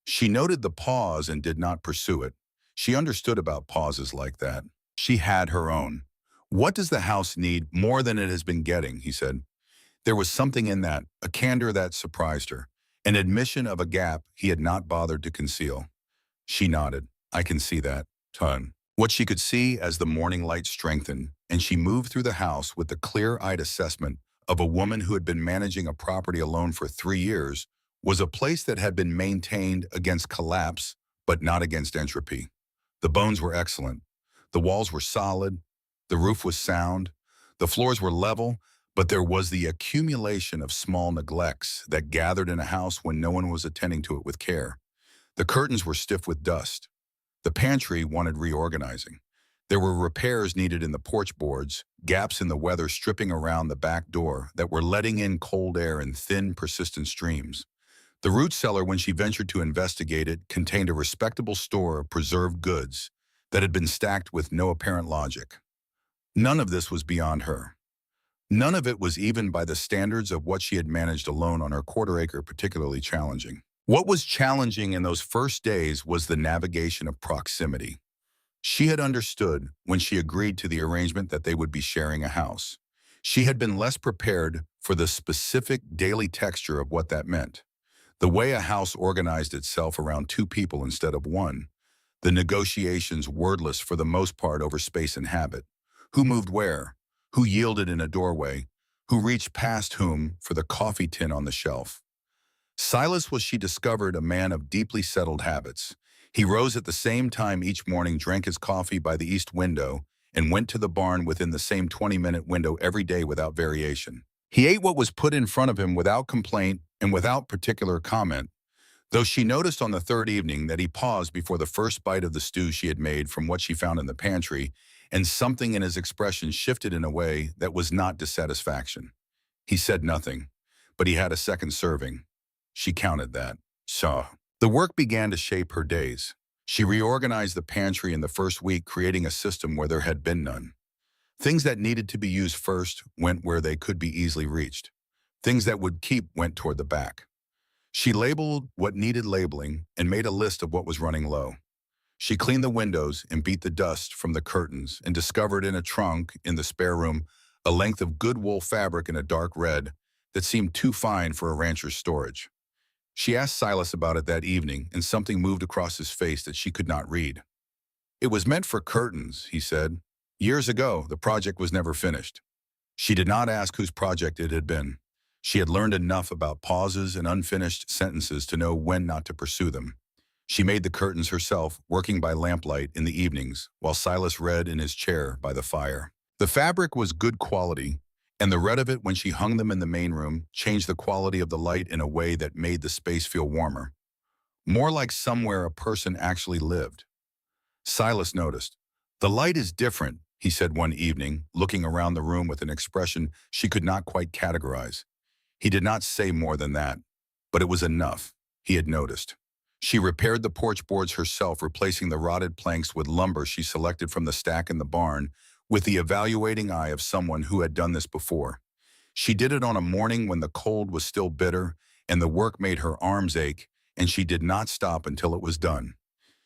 She noted the pause and did not pursue it. She understood about pauses like that. She had her own. "What does the house need more than it has been getting?" he said. There was something in that, a candor that surprised her, an admission of a gap he had not bothered to conceal. She nodded. "I can see that, ton." What she could see as the morning light strengthened, and she moved through the house with the clear-eyed assessment of a woman who had been managing a property alone for 3 years, was a place that had been maintained against collapse, but not against entropy. The bones were excellent. The walls were solid. The roof was sound. The floors were level, but there was the accumulation of small neglects that gathered in a house when no one was attending to it with care. The curtains were stiff with dust. The pantry wanted reorganizing. There were repairs needed in the porch boards, gaps in the weather stripping around the back door that were letting in cold air in thin, persistent streams. The root cellar, when she ventured to investigate it, contained a respectable store of preserved goods that had been stacked with no apparent logic. None of this was beyond her. None of it was even by the standards of what she had managed alone on her quarter-acre particularly challenging. What was challenging in those first days was the navigation of proximity. She had understood when she agreed to the arrangement that they would be sharing a house. She had been less prepared for the specific daily texture of what that meant. The way a house organized itself around two people instead of one, the negotiations wordless for the most part over space and habit. Who moved where? Who yielded in a doorway? Who reached past whom for the coffee tin on the shelf? Silas was, she discovered, a man of deeply settled habits. He rose at the same time each morning, drank his coffee by the east window, and went to the barn within the same 20-minute window every day without variation. He ate what was put in front of him without complaint and without particular comment, though she noticed on the third evening that he paused before the first bite of the stew she had made from what she found in the pantry, and something in his expression shifted in a way that was not dissatisfaction. He said nothing, but he had a second serving. She counted that. So, the work began to shape her days. She reorganized the pantry in the first week, creating a system where there had been none. Things that needed to be used first went where they could be easily reached. Things that would keep went toward the back. She labeled what needed labeling and made a list of what was running low. She cleaned the windows and beat the dust from the curtains and discovered in a trunk in the spare room a length of good wool fabric in a dark red that seemed too fine for a rancher's storage. She asked Silas about it that evening, and something moved across his face that she could not read. "It was meant for curtains," he said. "Years ago, the project was never finished." She did not ask whose project it had been. She had learned enough about pauses and unfinished sentences to know when not to pursue them. She made the curtains herself, working by lamplight in the evenings, while Silas read in his chair by the fire. The fabric was good quality, and the red of it when she hung them in the main room changed the quality of the light in a way that made the space feel warmer. More like somewhere a person actually lived. Silas noticed. "The light is different," he said one evening, looking around the room with an expression she could not quite categorize. He did not say more than that, but it was enough. He had noticed. She repaired the porch boards herself, replacing the rotted planks with lumber she selected from the stack in the barn, with the evaluating eye of someone who had done this before. She did it on a morning when the cold was still bitter and the work made her arms ache, and she did not stop until it was done.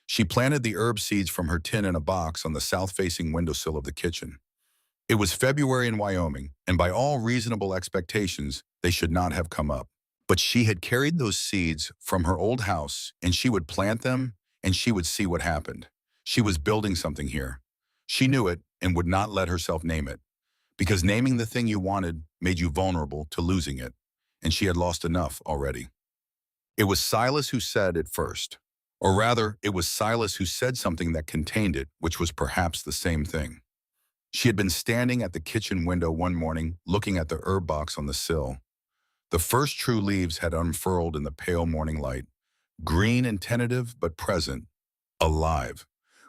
She planted the herb seeds from her tin in a box on the south-facing windowsill of the kitchen. It was February in Wyoming, and by all reasonable expectations, they should not have come up. But she had carried those seeds from her old house, and she would plant them, and she would see what happened. She was building something here. She knew it and would not let herself name it, because naming the thing you wanted made you vulnerable to losing it, and she had lost enough already. It was Silas who said it first. Or rather, it was Silas who said something that contained it, which was perhaps the same thing. She had been standing at the kitchen window one morning, looking at the herb box on the sill. The first true leaves had unfurled in the pale morning light, green and tentative but present, alive,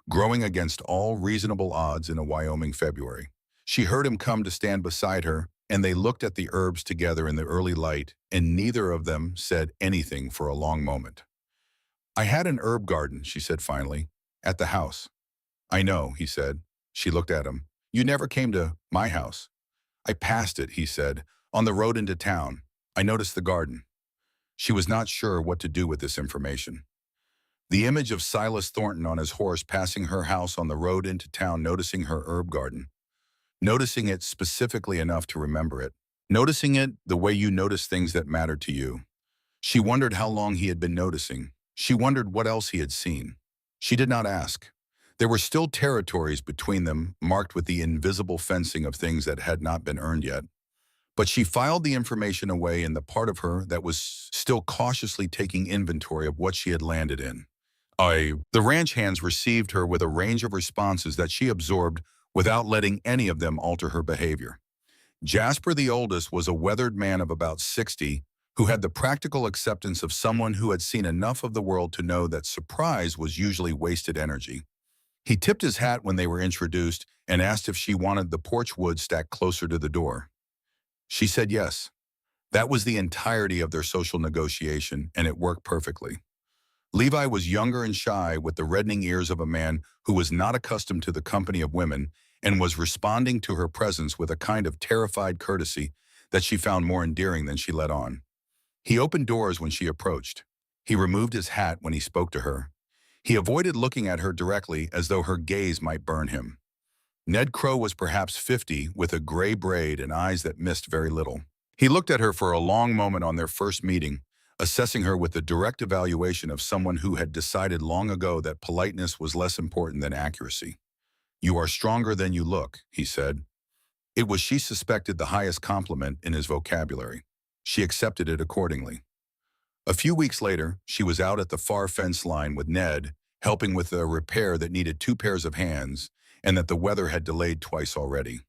growing against all reasonable odds in a Wyoming February. She heard him come to stand beside her, and they looked at the herbs together in the early light, and neither of them said anything for a long moment. "I had an herb garden," she said finally, "at the house." "I know," he said. She looked at him. "You never came to my house." "I passed it," he said, "on the road into town. I noticed the garden." She was not sure what to do with this information. The image of Silas Thornton on his horse passing her house on the road into town, noticing her herb garden. Noticing it specifically enough to remember it. Noticing it the way you notice things that matter to you. She wondered how long he had been noticing. She wondered what else he had seen. She did not ask. There were still territories between them, marked with the invisible fencing of things that had not been earned yet. But she filed the information away in the part of her that was still cautiously taking inventory of what she had landed in. The ranch hands received her with a range of responses that she absorbed without letting any of them alter her behavior. Jasper, the oldest, was a weathered man of about 60 who had the practical acceptance of someone who had seen enough of the world to know that surprise was usually wasted energy. He tipped his hat when they were introduced and asked if she wanted the porch wood stacked closer to the door. She said yes. That was the entirety of their social negotiation, and it worked perfectly. Levi was younger and shy, with the reddening ears of a man who was not accustomed to the company of women and was responding to her presence with a kind of terrified courtesy that she found more endearing than she let on. He opened doors when she approached. He removed his hat when he spoke to her. He avoided looking at her directly, as though her gaze might burn him. Ned Crow was perhaps 50, with a gray braid and eyes that missed very little. He looked at her for a long moment on their first meeting, assessing her with the direct evaluation of someone who had decided long ago that politeness was less important than accuracy. "You are stronger than you look," he said. It was, she suspected, the highest compliment in his vocabulary. She accepted it accordingly. A few weeks later, she was out at the far fence line with Ned, helping with a repair that needed 2 pairs of hands and that the weather had delayed twice already.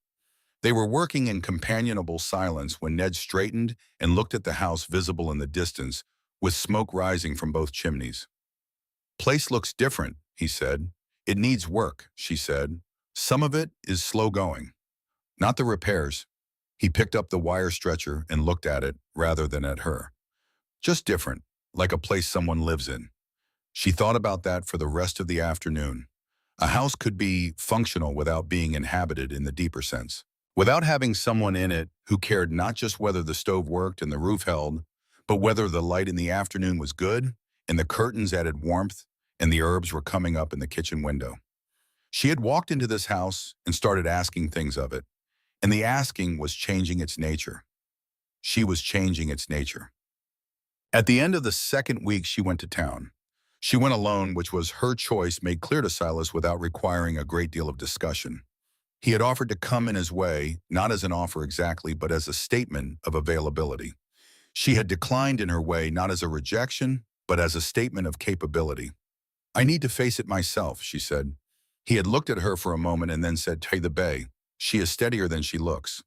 They were working in companionable silence when Ned straightened and looked at the house visible in the distance, with smoke rising from both chimneys. "Place looks different," he said. "It needs work," she said. "Some of it is slow going." "Not the repairs." He picked up the wire stretcher and looked at it rather than at her. "Just different, like a place someone lives in." She thought about that for the rest of the afternoon. A house could be functional without being inhabited in the deeper sense. Without having someone in it who cared not just whether the stove worked and the roof held, but whether the light in the afternoon was good and the curtains added warmth and the herbs were coming up in the kitchen window. She had walked into this house and started asking things of it, and the asking was changing its nature. She was changing its nature. At the end of the second week, she went to town. She went alone, which was her choice, made clear to Silas without requiring a great deal of discussion. He had offered to come in his way, not as an offer exactly, but as a statement of availability. She had declined in her way, not as a rejection, but as a statement of capability. "I need to face it myself," she said. He had looked at her for a moment and then said, "Hey, the bay. She is steadier than she looks."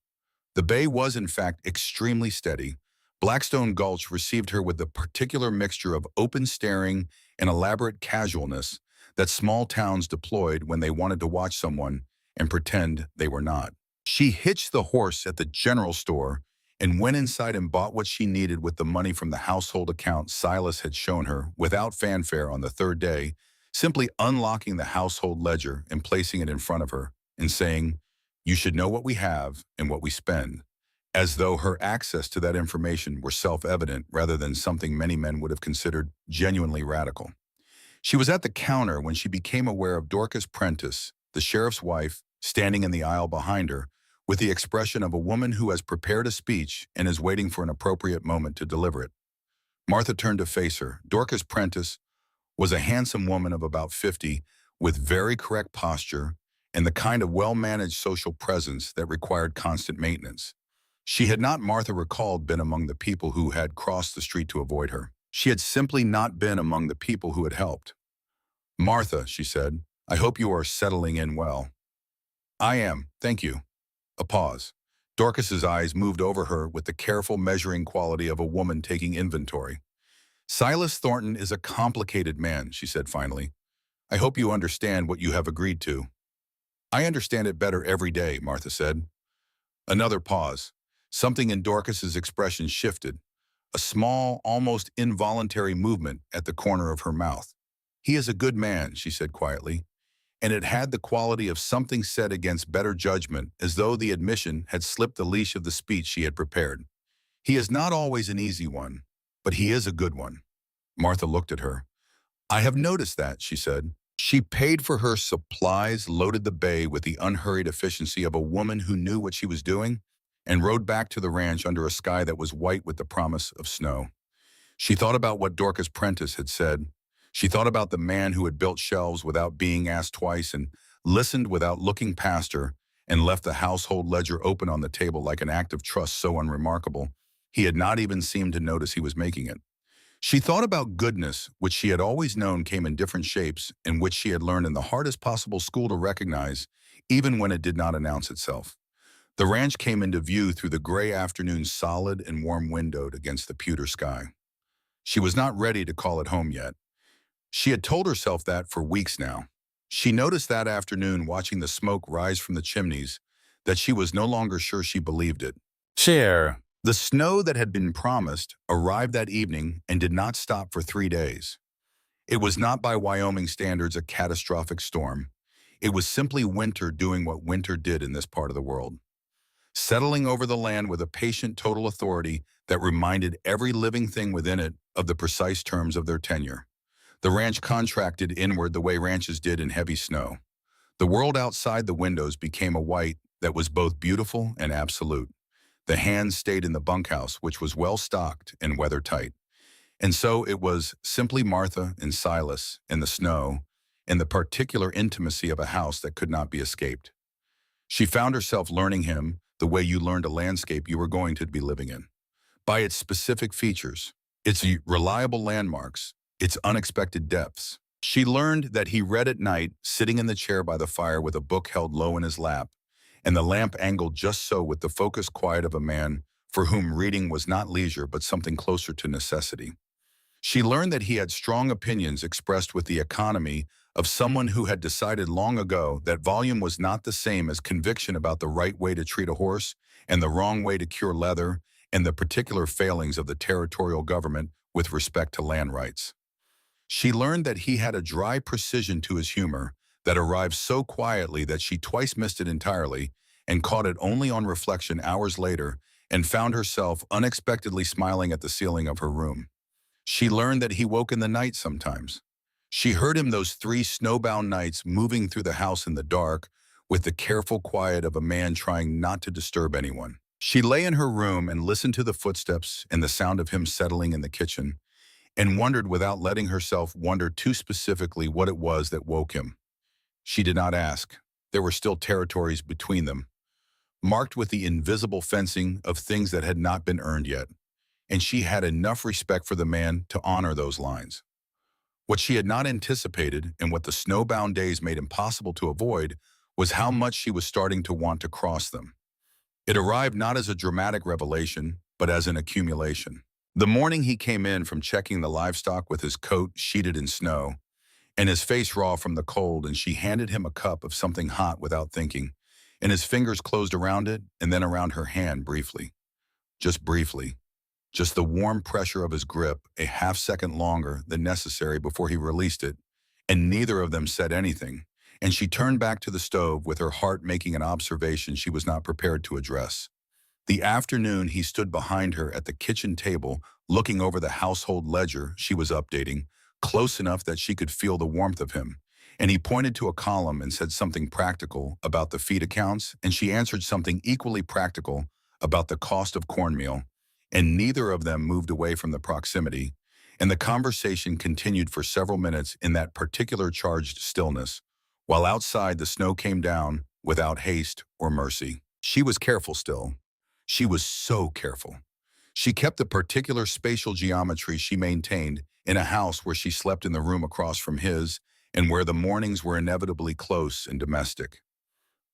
The bay was, in fact, extremely steady. Blackstone Gulch received her with the particular mixture of open staring and elaborate casualness that small towns deployed when they wanted to watch someone and pretend they were not. She hitched the horse at the general store and went inside and bought what she needed with the money from the household account Silas had shown her without fanfare on the third day, simply unlocking the household ledger and placing it in front of her and saying, "You should know what we have and what we spend," as though her access to that information were self-evident rather than something many men would have considered genuinely radical. She was at the counter when she became aware of Dorcas Prentice, the sheriff's wife, standing in the aisle behind her, with the expression of a woman who has prepared a speech and is waiting for an appropriate moment to deliver it. Martha turned to face her. Dorcas Prentice was a handsome woman of about 50, with very correct posture and the kind of well-managed social presence that required constant maintenance. She had not, Martha recalled, been among the people who had crossed the street to avoid her. She had simply not been among the people who had helped. "Martha," she said, "I hope you are settling in well." "I am, thank you." A pause. Dorcas's eyes moved over her with the careful measuring quality of a woman taking inventory. "Silas Thornton is a complicated man," she said finally. "I hope you understand what you have agreed to." "I understand it better every day," Martha said. Another pause. Something in Dorcas's expression shifted. A small, almost involuntary movement at the corner of her mouth. "He is a good man," she said quietly, and it had the quality of something said against better judgment, as though the admission had slipped the leash of the speech she had prepared. "He is not always an easy one, but he is a good one." Martha looked at her. "I have noticed that," she said. She paid for her supplies, loaded the bay with the unhurried efficiency of a woman who knew what she was doing, and rode back to the ranch under a sky that was white with the promise of snow. She thought about what Dorcas Prentice had said. She thought about the man who had built shelves without being asked twice and listened without looking past her and left the household ledger open on the table like an act of trust so unremarkable he had not even seemed to notice he was making it. She thought about goodness, which she had always known came in different shapes and which she had learned in the hardest possible school to recognize, even when it did not announce itself. The ranch came into view through the gray afternoon, solid and warm windowed against the pewter sky. She was not ready to call it home yet. She had told herself that for weeks now. She noticed that afternoon, watching the smoke rise from the chimneys, that she was no longer sure she believed it. Chair. The snow that had been promised arrived that evening and did not stop for 3 days. It was not by Wyoming standards a catastrophic storm. It was simply winter doing what winter did in this part of the world, settling over the land with a patient total authority that reminded every living thing within it of the precise terms of their tenure. The ranch contracted inward the way ranches did in heavy snow. The world outside the windows became a white that was both beautiful and absolute. The hands stayed in the bunkhouse, which was well stocked and weather tight. And so it was simply Martha and Silas in the snow, in the particular intimacy of a house that could not be escaped. She found herself learning him the way you learned a landscape you were going to be living in, by its specific features, its reliable landmarks, its unexpected depths. She learned that he read at night, sitting in the chair by the fire with a book held low in his lap, and the lamp angled just so with the focused quiet of a man for whom reading was not leisure but something closer to necessity. She learned that he had strong opinions expressed with the economy of someone who had decided long ago that volume was not the same as conviction about the right way to treat a horse and the wrong way to cure leather and the particular failings of the territorial government with respect to land rights. She learned that he had a dry precision to his humor that arrived so quietly that she twice missed it entirely and caught it only on reflection hours later and found herself unexpectedly smiling at the ceiling of her room. She learned that he woke in the night sometimes. She heard him those 3 snowbound nights moving through the house in the dark with the careful quiet of a man trying not to disturb anyone. She lay in her room and listened to the footsteps and the sound of him settling in the kitchen and wondered without letting herself wonder too specifically what it was that woke him. She did not ask. There were still territories between them, marked with the invisible fencing of things that had not been earned yet, and she had enough respect for the man to honor those lines. What she had not anticipated, and what the snowbound days made impossible to avoid, was how much she was starting to want to cross them. It arrived not as a dramatic revelation, but as an accumulation. The morning he came in from checking the livestock with his coat sheeted in snow, and his face raw from the cold, and she handed him a cup of something hot without thinking, and his fingers closed around it and then around her hand briefly. Just briefly. Just the warm pressure of his grip, a half-second longer than necessary before he released it, and neither of them said anything, and she turned back to the stove with her heart making an observation she was not prepared to address. The afternoon he stood behind her at the kitchen table, looking over the household ledger she was updating, close enough that she could feel the warmth of him, and he pointed to a column and said something practical about the feed accounts, and she answered something equally practical about the cost of cornmeal, and neither of them moved away from the proximity, and the conversation continued for several minutes in that particular charged stillness, while outside the snow came down without haste or mercy. She was careful still. She was so careful. She kept the particular spatial geometry she maintained in a house where she slept in the room across from his and where the mornings were inevitably close and domestic.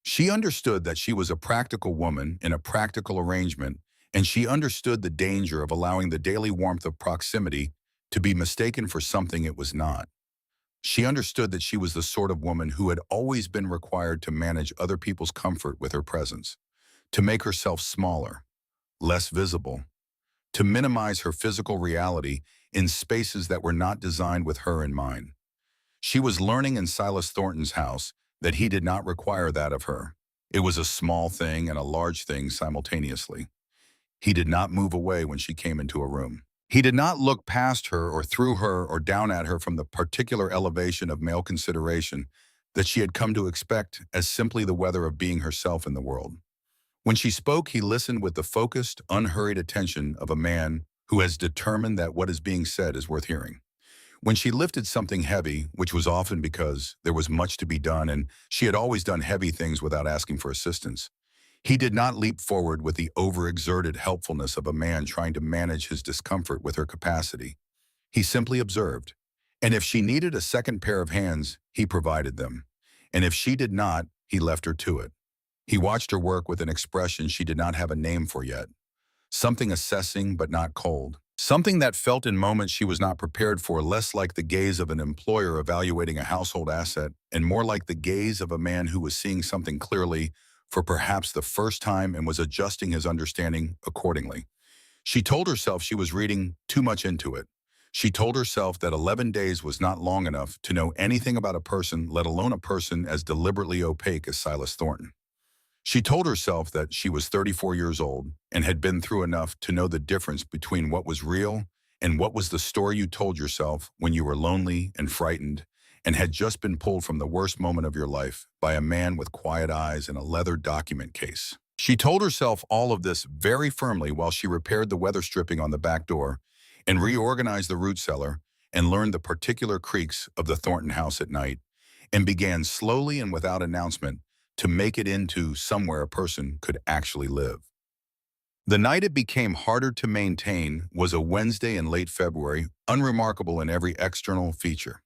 She understood that she was a practical woman in a practical arrangement, and she understood the danger of allowing the daily warmth of proximity to be mistaken for something it was not. She understood that she was the sort of woman who had always been required to manage other people's comfort with her presence, to make herself smaller, less visible, to minimize her physical reality in spaces that were not designed with her in mind. She was learning in Silas Thornton's house that he did not require that of her. It was a small thing and a large thing simultaneously. He did not move away when she came into a room. He did not look past her or through her or down at her from the particular elevation of male consideration that she had come to expect as simply the weather of being herself in the world. When she spoke, he listened with the focused, unhurried attention of a man who has determined that what is being said is worth hearing. When she lifted something heavy, which was often because there was much to be done and she had always done heavy things without asking for assistance, he did not leap forward with the overexerted helpfulness of a man trying to manage his discomfort with her capacity. He simply observed, and if she needed a second pair of hands, he provided them, and if she did not, he left her to it. He watched her work with an expression she did not have a name for yet, something assessing but not cold, something that felt in moments she was not prepared for, less like the gaze of an employer evaluating a household asset and more like the gaze of a man who was seeing something clearly for perhaps the first time and was adjusting his understanding accordingly. She told herself she was reading too much into it. She told herself that 11 days was not long enough to know anything about a person, let alone a person as deliberately opaque as Silas Thornton. She told herself that she was 34 years old and had been through enough to know the difference between what was real and what was the story you told yourself when you were lonely and frightened and had just been pulled from the worst moment of your life by a man with quiet eyes and a leather document case. She told herself all of this very firmly while she repaired the weather stripping on the back door, and reorganized the root cellar and learned the particular creaks of the Thornton house at night and began slowly and without announcement to make it into somewhere a person could actually live. The night it became harder to maintain was a Wednesday in late February, unremarkable in every external feature.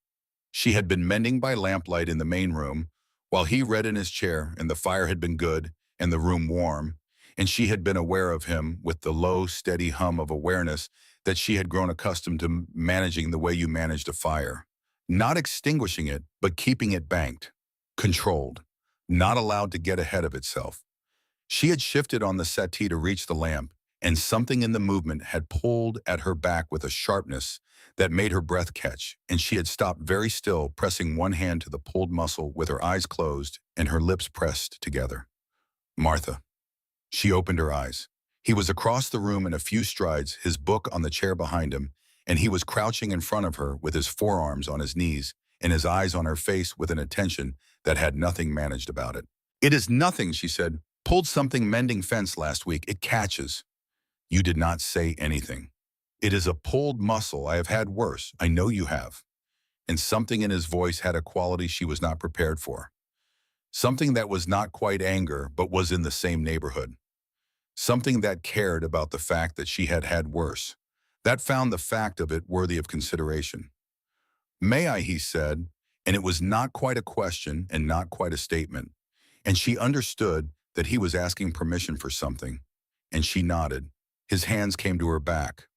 She had been mending by lamplight in the main room, while he read in his chair, and the fire had been good and the room warm, and she had been aware of him with the low, steady hum of awareness that she had grown accustomed to managing the way you managed a fire. Not extinguishing it, but keeping it banked, controlled, not allowed to get ahead of itself. She had shifted on the settee to reach the lamp, and something in the movement had pulled at her back with a sharpness that made her breath catch, and she had stopped very still, pressing one hand to the pulled muscle with her eyes closed and her lips pressed together. Martha. She opened her eyes. He was across the room in a few strides, his book on the chair behind him, and he was crouching in front of her with his forearms on his knees and his eyes on her face with an attention that had nothing managed about it. "It is nothing," she said. "Pulled something mending fence last week. It catches." "You did not say anything." "It is a pulled muscle. I have had worse. I know you have." And something in his voice had a quality she was not prepared for. Something that was not quite anger, but was in the same neighborhood. Something that cared about the fact that she had had worse. That found the fact of it worthy of consideration. "May I?" he said, and it was not quite a question and not quite a statement. And she understood that he was asking permission for something, and she nodded. His hands came to her back,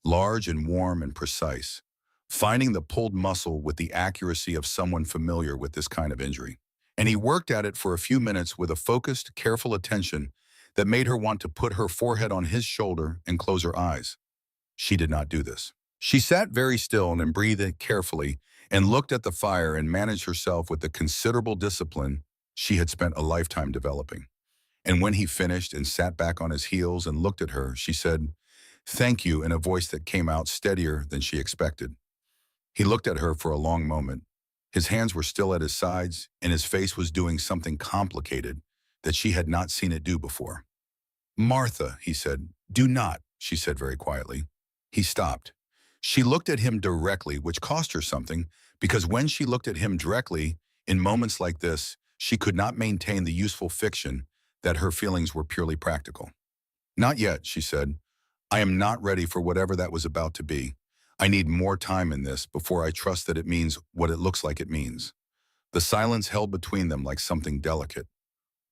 large and warm and precise, finding the pulled muscle with the accuracy of someone familiar with this kind of injury. And he worked at it for a few minutes with a focused, careful attention that made her want to put her forehead on his shoulder and close her eyes. She did not do this. She sat very still and breathed carefully and looked at the fire and managed herself with the considerable discipline she had spent a lifetime developing. And when he finished and sat back on his heels and looked at her, she said, "Thank you," in a voice that came out steadier than she expected. He looked at her for a long moment. His hands were still at his sides, and his face was doing something complicated that she had not seen it do before. "Martha," he said. "Do not," she said very quietly. He stopped. She looked at him directly, which cost her something, because when she looked at him directly, in moments like this, she could not maintain the useful fiction that her feelings were purely practical. "Not yet," she said. "I am not ready for whatever that was about to be. I need more time in this before I trust that it means what it looks like it means." The silence held between them like something delicate.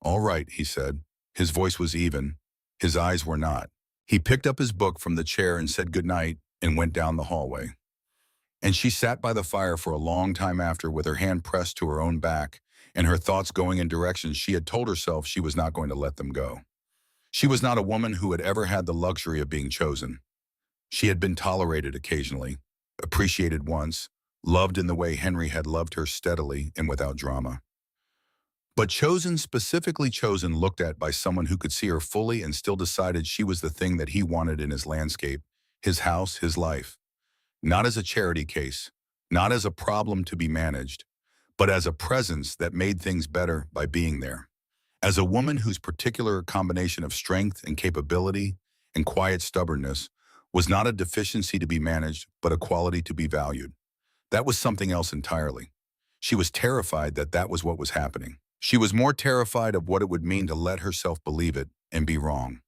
"All right," he said. His voice was even. His eyes were not. He picked up his book from the chair and said goodnight and went down the hallway. And she sat by the fire for a long time after with her hand pressed to her own back and her thoughts going in directions she had told herself she was not going to let them go. She was not a woman who had ever had the luxury of being chosen. She had been tolerated occasionally, appreciated once, loved in the way Henry had loved her steadily and without drama. But chosen, specifically chosen, looked at by someone who could see her fully and still decided she was the thing that he wanted in his landscape, his house, his life. Not as a charity case, not as a problem to be managed, but as a presence that made things better by being there. As a woman whose particular combination of strength and capability and quiet stubbornness was not a deficiency to be managed, but a quality to be valued. That was something else entirely. She was terrified that that was what was happening. She was more terrified of what it would mean to let herself believe it and be wrong.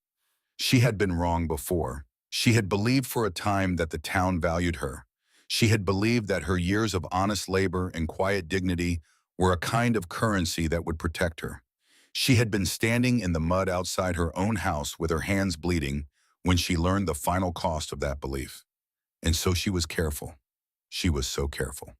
She had been wrong before. She had believed for a time that the town valued her. She had believed that her years of honest labor and quiet dignity were a kind of currency that would protect her. She had been standing in the mud outside her own house with her hands bleeding when she learned the final cost of that belief. And so she was careful. She was so careful.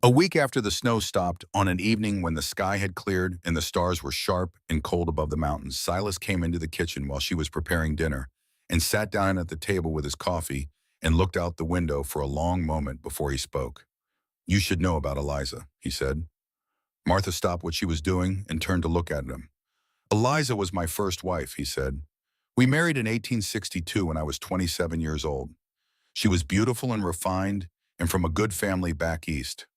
A week after the snow stopped, on an evening when the sky had cleared and the stars were sharp and cold above the mountains, Silas came into the kitchen while she was preparing dinner and sat down at the table with his coffee and looked out the window for a long moment before he spoke. "You should know about Eliza," he said. Martha stopped what she was doing and turned to look at him. "Eliza was my first wife," he said. "We married in 1862 when I was 27 years old. She was beautiful and refined and from a good family back east.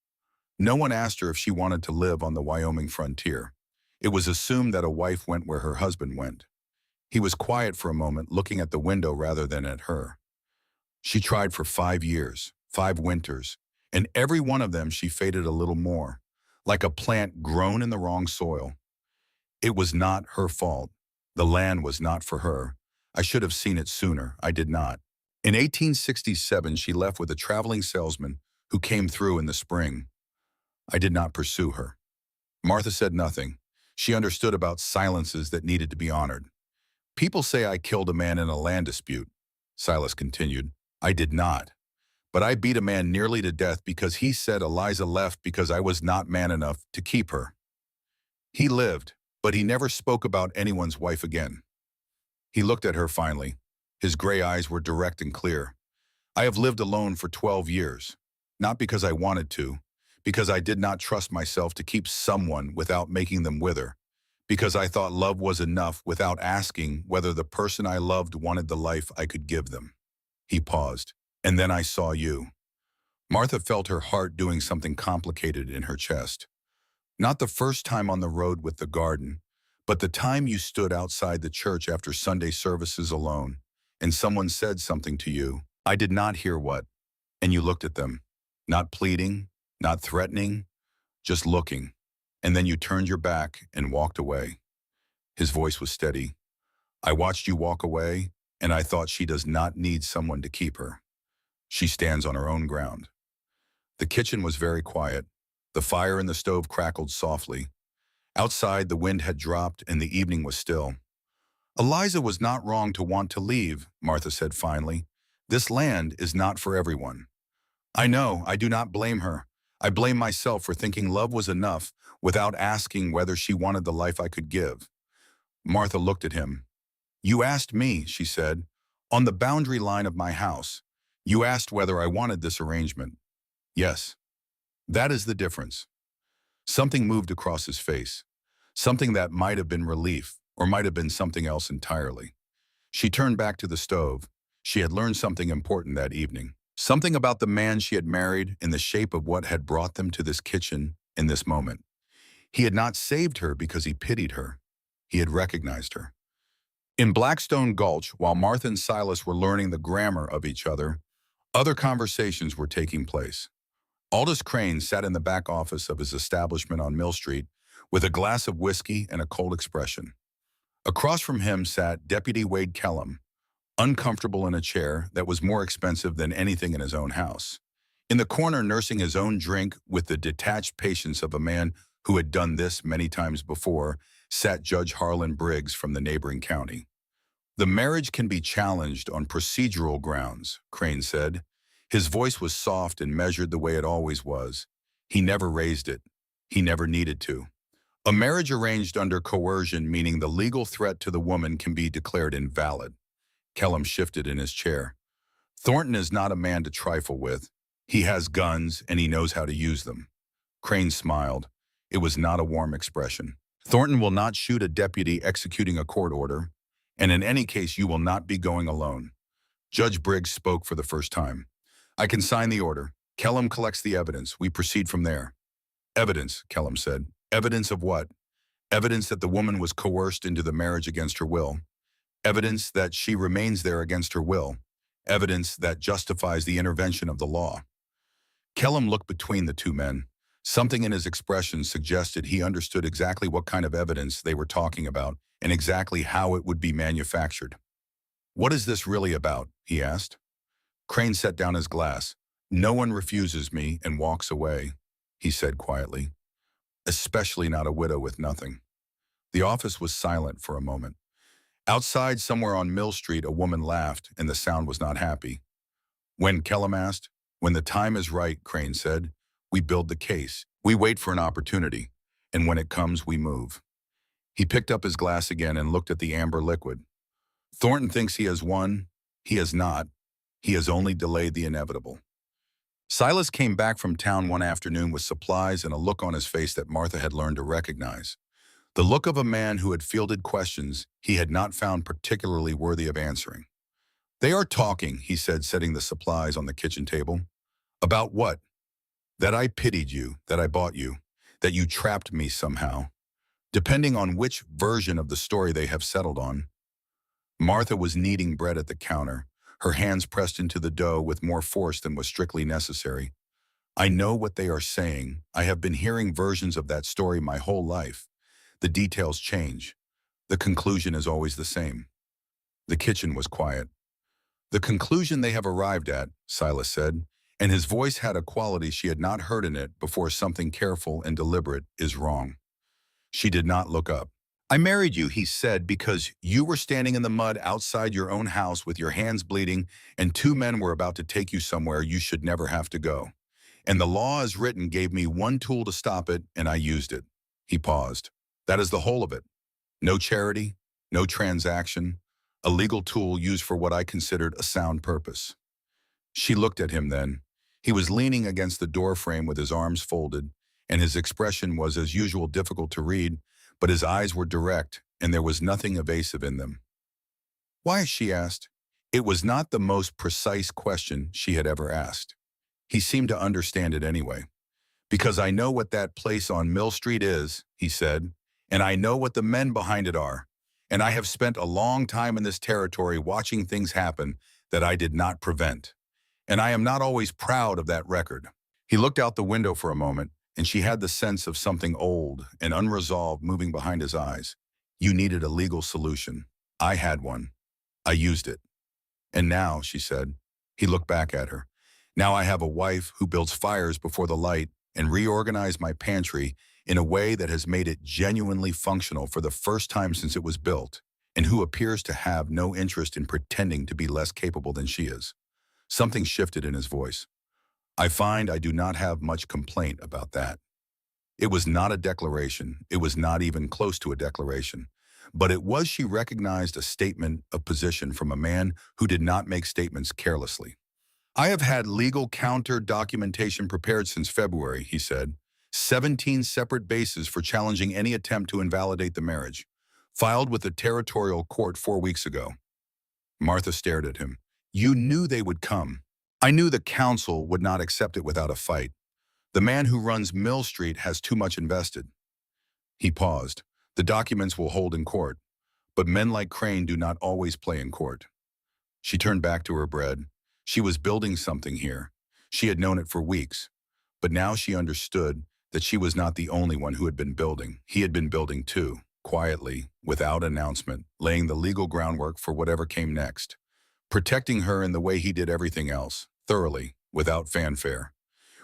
No one asked her if she wanted to live on the Wyoming frontier. It was assumed that a wife went where her husband went." He was quiet for a moment, looking at the window rather than at her. She tried for 5 years, 5 winters, and every one of them she faded a little more, like a plant grown in the wrong soil. It was not her fault. The land was not for her. I should have seen it sooner. I did not. In 1867, she left with a traveling salesman who came through in the spring. I did not pursue her. Martha said nothing. She understood about silences that needed to be honored. People say I killed a man in a land dispute, Silas continued. I did not. But I beat a man nearly to death because he said Eliza left because I was not man enough to keep her. He lived, but he never spoke about anyone's wife again. He looked at her finally. His gray eyes were direct and clear. I have lived alone for 12 years, not because I wanted to, because I did not trust myself to keep someone without making them wither, because I thought love was enough without asking whether the person I loved wanted the life I could give them. He paused. And then I saw you. Martha felt her heart doing something complicated in her chest. Not the first time on the road with the garden, but the time you stood outside the church after Sunday services alone, and someone said something to you. I did not hear what, and you looked at them, not pleading, not threatening, just looking, and then you turned your back and walked away. His voice was steady. I watched you walk away, and I thought she does not need someone to keep her. She stands on her own ground. The kitchen was very quiet. The fire in the stove crackled softly. Outside, the wind had dropped and the evening was still. Eliza was not wrong to want to leave, Martha said finally. This land is not for everyone. I know, I do not blame her. I blame myself for thinking love was enough without asking whether she wanted the life I could give. Martha looked at him. You asked me, she said, on the boundary line of my house. You asked whether I wanted this arrangement. Yes. That is the difference. Something moved across his face. Something that might have been relief, or might have been something else entirely. She turned back to the stove. She had learned something important that evening. Something about the man she had married in the shape of what had brought them to this kitchen in this moment. He had not saved her because he pitied her. He had recognized her. In Blackstone Gulch, while Martha and Silas were learning the grammar of each other, other conversations were taking place. Aldous Crane sat in the back office of his establishment on Mill Street with a glass of whiskey and a cold expression. Across from him sat Deputy Wade Kellum, uncomfortable in a chair that was more expensive than anything in his own house. In the corner, nursing his own drink with the detached patience of a man who had done this many times before, sat Judge Harlan Briggs from the neighboring county. The marriage can be challenged on procedural grounds, Crane said. His voice was soft and measured the way it always was. He never raised it. He never needed to. A marriage arranged under coercion, meaning the legal threat to the woman, can be declared invalid. Kellum shifted in his chair. Thornton is not a man to trifle with. He has guns and he knows how to use them. Crane smiled. It was not a warm expression. Thornton will not shoot a deputy executing a court order, and in any case you will not be going alone. Judge Briggs spoke for the first time. I can sign the order. Kellum collects the evidence. We proceed from there. Evidence, Kellum said. Evidence of what? Evidence that the woman was coerced into the marriage against her will. Evidence that she remains there against her will. Evidence that justifies the intervention of the law. Kellum looked between the two men. Something in his expression suggested he understood exactly what kind of evidence they were talking about and exactly how it would be manufactured. What is this really about? He asked. Crane set down his glass. No one refuses me and walks away, he said quietly. Especially not a widow with nothing. The office was silent for a moment. Outside, somewhere on Mill Street, a woman laughed, and the sound was not happy. When, Kellum asked. When the time is right, Crane said. We build the case. We wait for an opportunity. And when it comes, we move. He picked up his glass again and looked at the amber liquid. Thornton thinks he has won. He has not. He has only delayed the inevitable. Silas came back from town one afternoon with supplies and a look on his face that Martha had learned to recognize. The look of a man who had fielded questions he had not found particularly worthy of answering. They are talking, he said, setting the supplies on the kitchen table. About what? That I pitied you, that I bought you, that you trapped me somehow. Depending on which version of the story they have settled on. Martha was kneading bread at the counter. her hands pressed into the dough with more force than was strictly necessary. I know what they are saying. I have been hearing versions of that story my whole life. The details change. The conclusion is always the same. The kitchen was quiet. The conclusion they have arrived at, Silas said, and his voice had a quality she had not heard in it before. Something careful and deliberate is wrong. She did not look up. I married you, he said, because you were standing in the mud outside your own house with your hands bleeding, and two men were about to take you somewhere you should never have to go. And the law as written gave me one tool to stop it, and I used it. He paused. That is the whole of it. No charity, no transaction, a legal tool used for what I considered a sound purpose. She looked at him then. He was leaning against the door frame with his arms folded, and his expression was as usual difficult to read, but his eyes were direct, and there was nothing evasive in them. Why? She asked. It was not the most precise question she had ever asked. He seemed to understand it anyway. Because I know what that place on Mill Street is, he said, and I know what the men behind it are, and I have spent a long time in this territory watching things happen that I did not prevent. And I am not always proud of that record. He looked out the window for a moment, and she had the sense of something old and unresolved moving behind his eyes. You needed a legal solution. I had one. I used it. And now, she said, he looked back at her. Now I have a wife who builds fires before the light and reorganized my pantry in a way that has made it genuinely functional for the first time since it was built, and who appears to have no interest in pretending to be less capable than she is. Something shifted in his voice. I find I do not have much complaint about that. It was not a declaration. It was not even close to a declaration. But it was, she recognized, a statement of position from a man who did not make statements carelessly. I have had legal counter documentation prepared since February, he said. 17 separate bases for challenging any attempt to invalidate the marriage, filed with the territorial court 4 weeks ago. Martha stared at him. You knew they would come. I knew the council would not accept it without a fight. The man who runs Mill Street has too much invested. He paused. The documents will hold in court, but men like Crane do not always play in court. She turned back to her bread. She was building something here. She had known it for weeks, but now she understood that she was not the only one who had been building. He had been building too, quietly, without announcement, laying the legal groundwork for whatever came next, protecting her in the way he did everything else, thoroughly, without fanfare.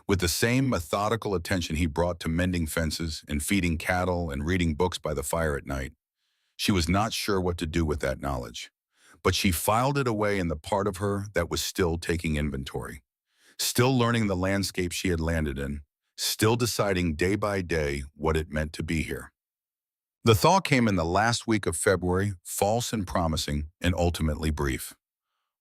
With the same methodical attention he brought to mending fences and feeding cattle and reading books by the fire at night. She was not sure what to do with that knowledge, but she filed it away in the part of her that was still taking inventory, still learning the landscape she had landed in, still deciding day by day what it meant to be here. The thaw came in the last week of February, false and promising, and ultimately brief.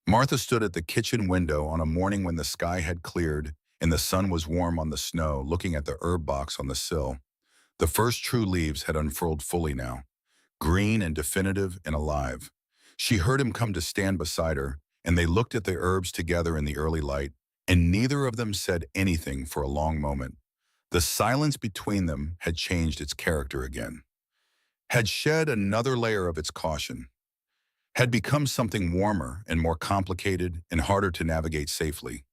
Martha stood at the kitchen window on a morning when the sky had cleared and the sun was warm on the snow, looking at the herb box on the sill. The first true leaves had unfurled fully now, green and definitive and alive. She heard him come to stand beside her, and they looked at the herbs together in the early light, and neither of them said anything for a long moment. The silence between them had changed its character again, had shed another layer of its caution, had become something warmer and more complicated and harder to navigate safely.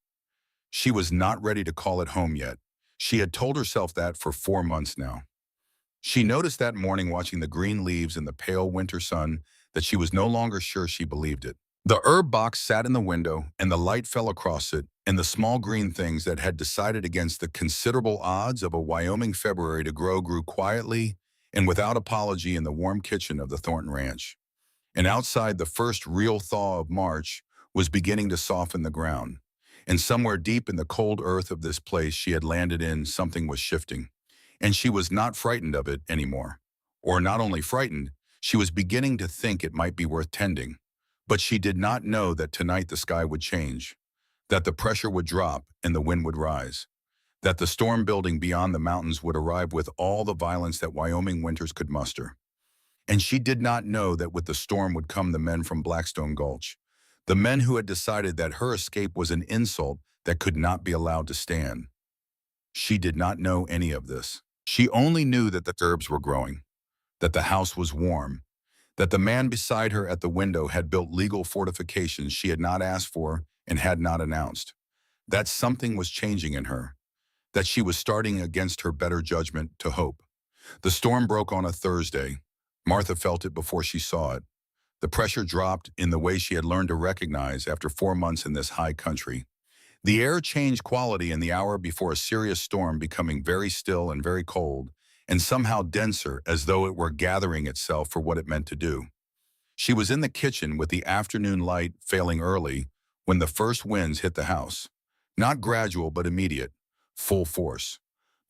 She was not ready to call it home yet. She had told herself that for 4 months now. She noticed that morning watching the green leaves in the pale winter sun that she was no longer sure she believed it. The herb box sat in the window, and the light fell across it, and the small green things that had decided against the considerable odds of a Wyoming February to grow grew quietly and without apology in the warm kitchen of the Thornton Ranch. And outside, the first real thaw of March was beginning to soften the ground. And somewhere deep in the cold earth of this place she had landed in, something was shifting. And she was not frightened of it anymore. Or not only frightened, she was beginning to think it might be worth tending. But she did not know that tonight the sky would change, that the pressure would drop and the wind would rise, that the storm building beyond the mountains would arrive with all the violence that Wyoming winters could muster. And she did not know that with the storm would come the men from Blackstone Gulch, the men who had decided that her escape was an insult that could not be allowed to stand. She did not know any of this. She only knew that the herbs were growing, that the house was warm, That the man beside her at the window had built legal fortifications she had not asked for and had not announced. That something was changing in her, that she was starting against her better judgment to hope. The storm broke on a Thursday. Martha felt it before she saw it. The pressure dropped in the way she had learned to recognize after 4 months in this high country. The air changed quality in the hour before a serious storm, becoming very still and very cold, and somehow denser, as though it were gathering itself for what it meant to do. She was in the kitchen with the afternoon light failing early when the first winds hit the house. Not gradual, but immediate, full force.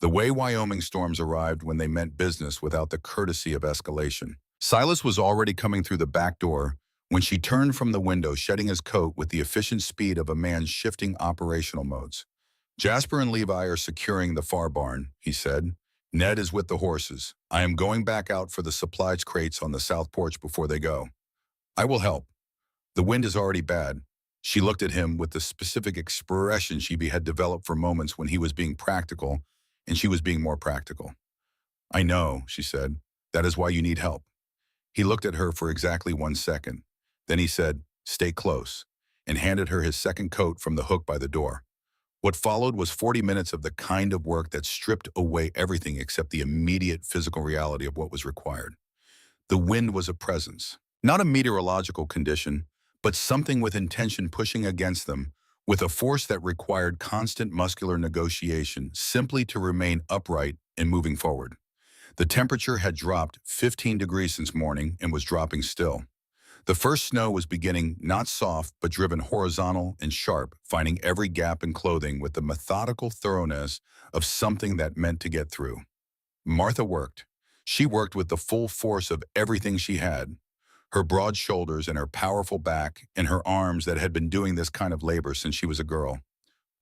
The way Wyoming storms arrived when they meant business without the courtesy of escalation. Silas was already coming through the back door when she turned from the window, shedding his coat with the efficient speed of a man shifting operational modes. "Jasper and Levi are securing the far barn," he said. "Ned is with the horses. I am going back out for the supplies crates on the south porch before they go. I will help. The wind is already bad." She looked at him with the specific expression she had developed for moments when he was being practical and she was being more practical. "I know," she said. "That is why you need help." He looked at her for exactly 1 second. Then he said, "Stay close," and handed her his second coat from the hook by the door. What followed was 40 minutes of the kind of work that stripped away everything except the immediate physical reality of what was required. The wind was a presence, not a meteorological condition, but something with intention pushing against them, with a force that required constant muscular negotiation simply to remain upright and moving forward. The temperature had dropped 15 degrees since morning and was dropping still. The first snow was beginning, not soft, but driven horizontal and sharp, finding every gap in clothing with the methodical thoroughness of something that meant to get through. Martha worked. She worked with the full force of everything she had. Her broad shoulders and her powerful back and her arms that had been doing this kind of labor since she was a girl.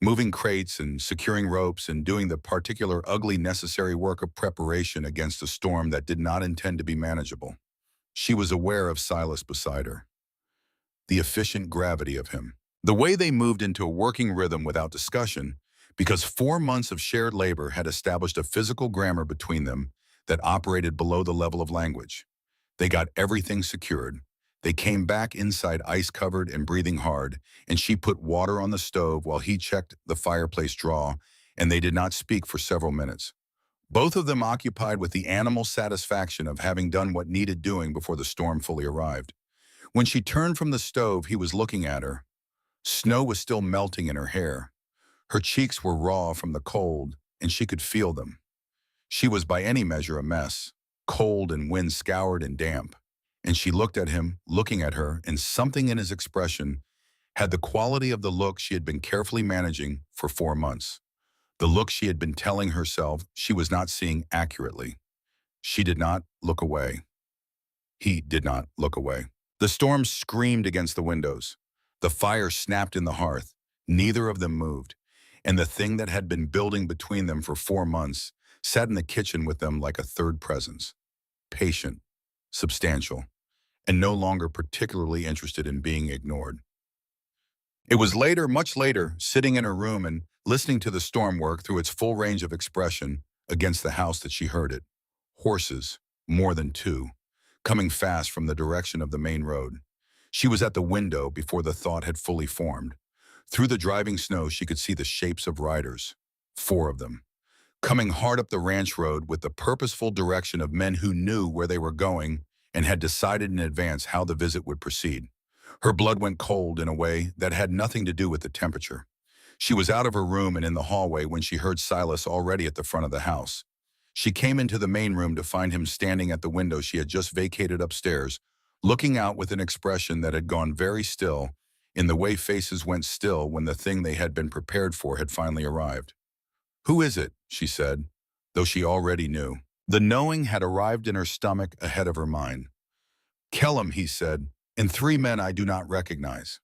Moving crates and securing ropes and doing the particular ugly necessary work of preparation against a storm that did not intend to be manageable. She was aware of Silas beside her. The efficient gravity of him. The way they moved into a working rhythm without discussion, because 4 months of shared labor had established a physical grammar between them that operated below the level of language. They got everything secured. They came back inside ice-covered and breathing hard, and she put water on the stove while he checked the fireplace draw, and they did not speak for several minutes. Both of them occupied with the animal satisfaction of having done what needed doing before the storm fully arrived. When she turned from the stove, he was looking at her. Snow was still melting in her hair. Her cheeks were raw from the cold, and she could feel them. She was by any measure a mess, cold and wind-scoured and damp. And she looked at him, looking at her, and something in his expression had the quality of the look she had been carefully managing for 4 months. The look she had been telling herself she was not seeing accurately. She did not look away. He did not look away. The storm screamed against the windows. The fire snapped in the hearth. Neither of them moved. And the thing that had been building between them for 4 months sat in the kitchen with them like a third presence. Patient, substantial, and no longer particularly interested in being ignored. It was later, much later, sitting in her room and listening to the storm work through its full range of expression against the house that she heard it. Horses, more than two, coming fast from the direction of the main road. She was at the window before the thought had fully formed. Through the driving snow, she could see the shapes of riders, 4 of them, coming hard up the ranch road with the purposeful direction of men who knew where they were going and had decided in advance how the visit would proceed. Her blood went cold in a way that had nothing to do with the temperature. She was out of her room and in the hallway when she heard Silas already at the front of the house. She came into the main room to find him standing at the window she had just vacated upstairs, looking out with an expression that had gone very still, in the way faces went still when the thing they had been prepared for had finally arrived. "Who is it?" she said, though she already knew. The knowing had arrived in her stomach ahead of her mind. "Kellum," he said, "and 3 men I do not recognize."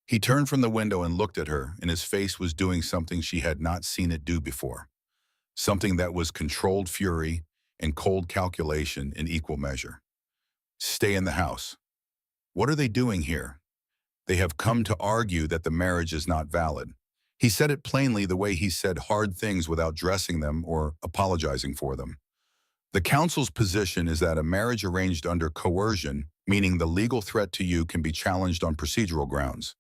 He turned from the window and looked at her, and his face was doing something she had not seen it do before. Something that was controlled fury and cold calculation in equal measure. "Stay in the house." "What are they doing here?" "They have come to argue that the marriage is not valid." He said it plainly, the way he said hard things without dressing them or apologizing for them. The council's position is that a marriage arranged under coercion, meaning the legal threat to you, can be challenged on procedural grounds.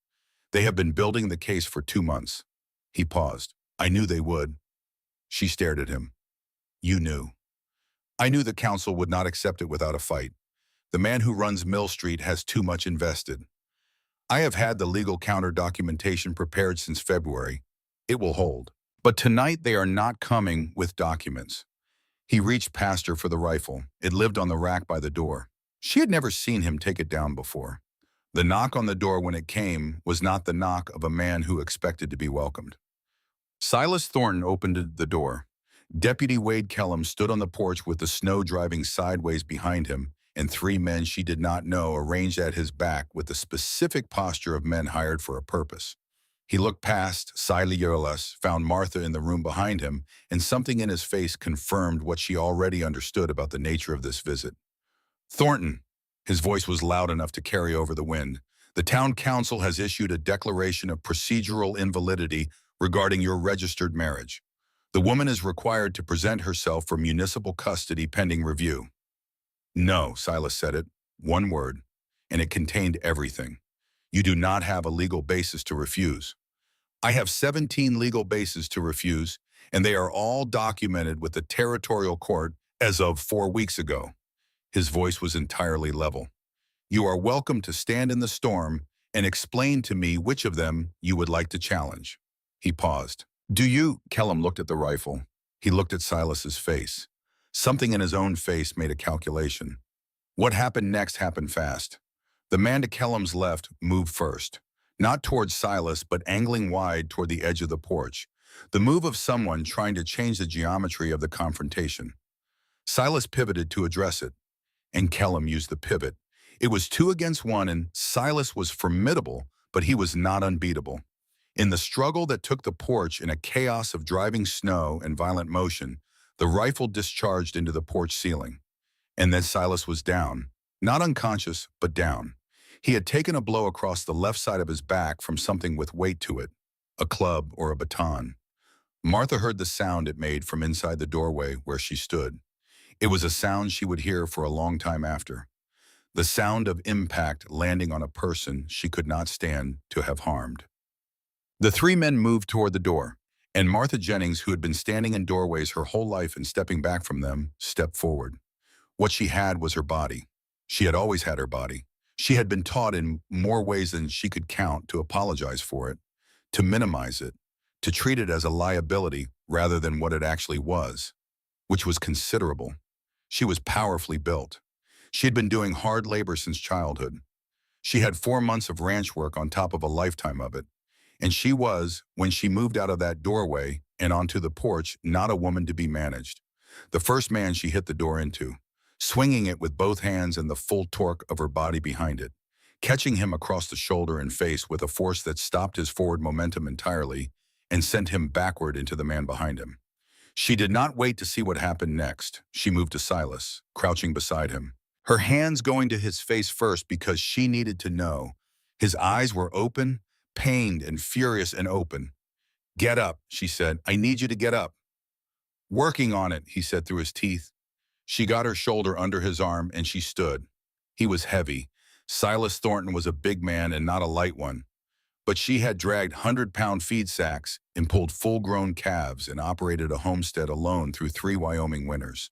They have been building the case for 2 months. He paused. I knew they would. She stared at him. You knew. I knew the council would not accept it without a fight. The man who runs Mill Street has too much invested. I have had the legal counter documentation prepared since February. It will hold. But tonight they are not coming with documents. He reached past her for the rifle. It lived on the rack by the door. She had never seen him take it down before. The knock on the door when it came was not the knock of a man who expected to be welcomed. Silas Thornton opened the door. Deputy Wade Kellum stood on the porch with the snow driving sideways behind him, and 3 men she did not know arranged at his back with the specific posture of men hired for a purpose. He looked past Silas, found Martha in the room behind him, and something in his face confirmed what she already understood about the nature of this visit. Thornton, his voice was loud enough to carry over the wind, the town council has issued a declaration of procedural invalidity regarding your registered marriage. The woman is required to present herself for municipal custody pending review. No, Silas said it, one word, and it contained everything. You do not have a legal basis to refuse. I have 17 legal bases to refuse, and they are all documented with the territorial court as of 4 weeks ago. His voice was entirely level. You are welcome to stand in the storm and explain to me which of them you would like to challenge. He paused. Do you? Kellum looked at the rifle. He looked at Silas's face. Something in his own face made a calculation. What happened next happened fast. The man to Kellum's left moved first, not towards Silas, but angling wide toward the edge of the porch, the move of someone trying to change the geometry of the confrontation. Silas pivoted to address it, and Kellum used the pivot. It was 2 against 1, and Silas was formidable, but he was not unbeatable. In the struggle that took the porch in a chaos of driving snow and violent motion, the rifle discharged into the porch ceiling. And then Silas was down, not unconscious, but down. He had taken a blow across the left side of his back from something with weight to it, a club or a baton. Martha heard the sound it made from inside the doorway where she stood. It was a sound she would hear for a long time after. The sound of impact landing on a person she could not stand to have harmed. The 3 men moved toward the door, and Martha Jennings, who had been standing in doorways her whole life and stepping back from them, stepped forward. What she had was her body. She had always had her body. She had been taught in more ways than she could count to apologize for it, to minimize it, to treat it as a liability rather than what it actually was, which was considerable. She was powerfully built. She had been doing hard labor since childhood. She had 4 months of ranch work on top of a lifetime of it. And she was, when she moved out of that doorway and onto the porch, not a woman to be managed. The first man she hit the door into, swinging it with both hands and the full torque of her body behind it, catching him across the shoulder and face with a force that stopped his forward momentum entirely and sent him backward into the man behind him. She did not wait to see what happened next. She moved to Silas, crouching beside him, her hands going to his face first because she needed to know. His eyes were open, pained and furious and open. Get up, she said. I need you to get up. Working on it, he said through his teeth. She got her shoulder under his arm and she stood. He was heavy. Silas Thornton was a big man and not a light one. But she had dragged 100-pound feed sacks and pulled full-grown calves and operated a homestead alone through 3 Wyoming winters.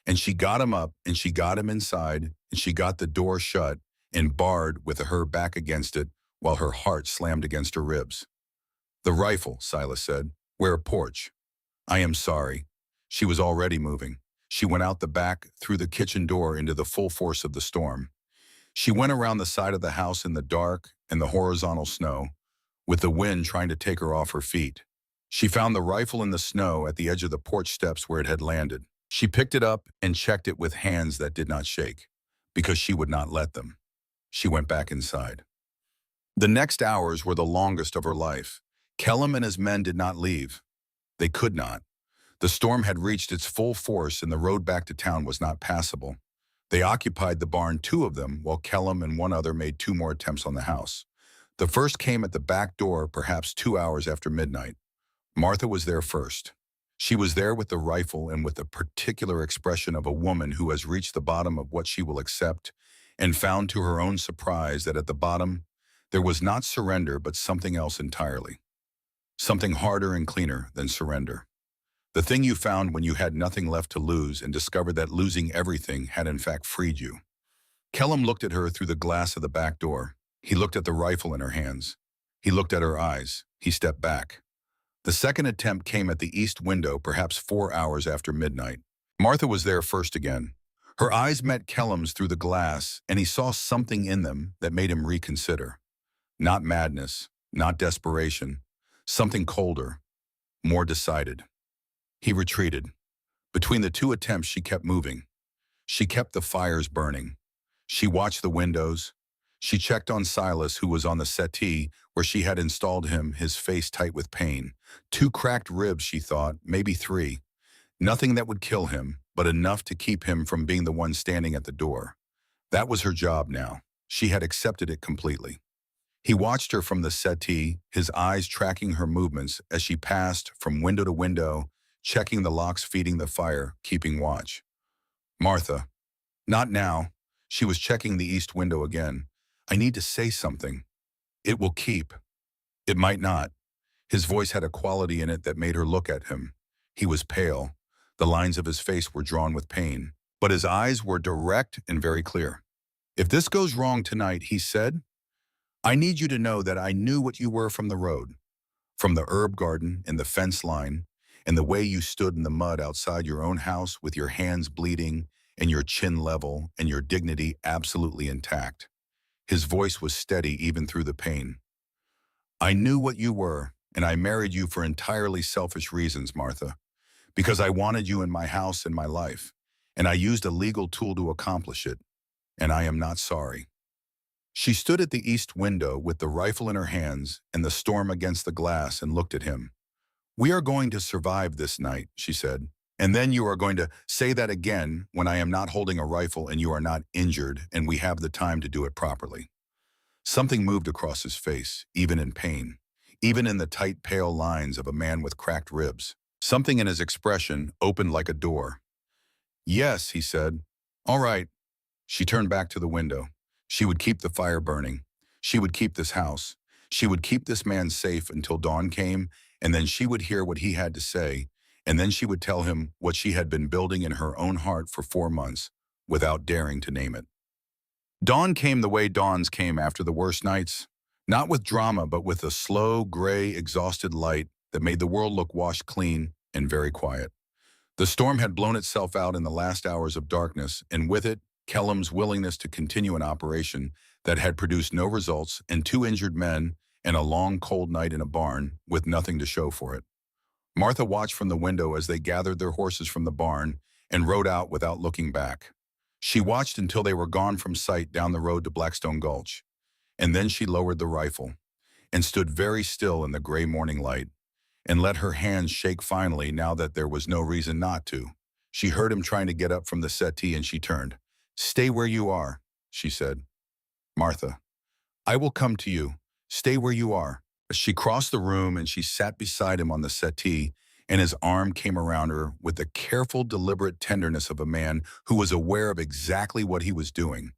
And she got him up and she got him inside and she got the door shut and barred with her back against it while her heart slammed against her ribs. The rifle, Silas said. We're porch. I am sorry. She was already moving. She went out the back, through the kitchen door into the full force of the storm. She went around the side of the house in the dark and the horizontal snow, with the wind trying to take her off her feet. She found the rifle in the snow at the edge of the porch steps where it had landed. She picked it up and checked it with hands that did not shake, because she would not let them. She went back inside. The next hours were the longest of her life. Kellum and his men did not leave. They could not. The storm had reached its full force and the road back to town was not passable. They occupied the barn, 2 of them, while Kellum and 1 other made 2 more attempts on the house. The first came at the back door perhaps 2 hours after midnight. Martha was there first. She was there with the rifle and with the particular expression of a woman who has reached the bottom of what she will accept and found to her own surprise that at the bottom, there was not surrender but something else entirely. Something harder and cleaner than surrender. The thing you found when you had nothing left to lose and discovered that losing everything had in fact freed you. Kellum looked at her through the glass of the back door. He looked at the rifle in her hands. He looked at her eyes. He stepped back. The second attempt came at the east window, perhaps 4 hours after midnight. Martha was there first again. Her eyes met Kellum's through the glass, and he saw something in them that made him reconsider. Not madness, not desperation, something colder, more decided. He retreated. Between the two attempts, she kept moving. She kept the fires burning. She watched the windows. She checked on Silas, who was on the settee where she had installed him, his face tight with pain. 2 cracked ribs, she thought, maybe 3. Nothing that would kill him, but enough to keep him from being the one standing at the door. That was her job now. She had accepted it completely. He watched her from the settee, his eyes tracking her movements as she passed from window to window, checking the locks, feeding the fire, keeping watch. Martha. Not now. She was checking the east window again. I need to say something. It will keep. It might not. His voice had a quality in it that made her look at him. He was pale. The lines of his face were drawn with pain, but his eyes were direct and very clear. If this goes wrong tonight, he said, I need you to know that I knew what you were from the road, from the herb garden and the fence line, and the way you stood in the mud outside your own house with your hands bleeding and your chin level and your dignity absolutely intact. His voice was steady even through the pain. I knew what you were, and I married you for entirely selfish reasons, Martha, because I wanted you in my house and my life, and I used a legal tool to accomplish it, and I am not sorry. She stood at the east window with the rifle in her hands and the storm against the glass and looked at him. We are going to survive this night, she said, and then you are going to say that again when I am not holding a rifle and you are not injured and we have the time to do it properly. Something moved across his face, even in pain, even in the tight, pale lines of a man with cracked ribs. Something in his expression opened like a door. Yes, he said. All right. She turned back to the window. She would keep the fire burning. She would keep this house. She would keep this man safe until dawn came, and then she would hear what he had to say, and then she would tell him what she had been building in her own heart for 4 months, without daring to name it. Dawn came the way dawns came after the worst nights, not with drama, but with a slow, gray, exhausted light that made the world look washed clean and very quiet. The storm had blown itself out in the last hours of darkness, and with it, Kellum's willingness to continue an operation that had produced no results and 2 injured men and a long, cold night in a barn with nothing to show for it. Martha watched from the window as they gathered their horses from the barn and rode out without looking back. She watched until they were gone from sight down the road to Blackstone Gulch, and then she lowered the rifle and stood very still in the gray morning light and let her hands shake finally now that there was no reason not to. She heard him trying to get up from the settee and she turned. Stay where you are, she said. Martha, I will come to you. Stay where you are. She crossed the room and she sat beside him on the settee, and his arm came around her with the careful, deliberate tenderness of a man who was aware of exactly what he was doing,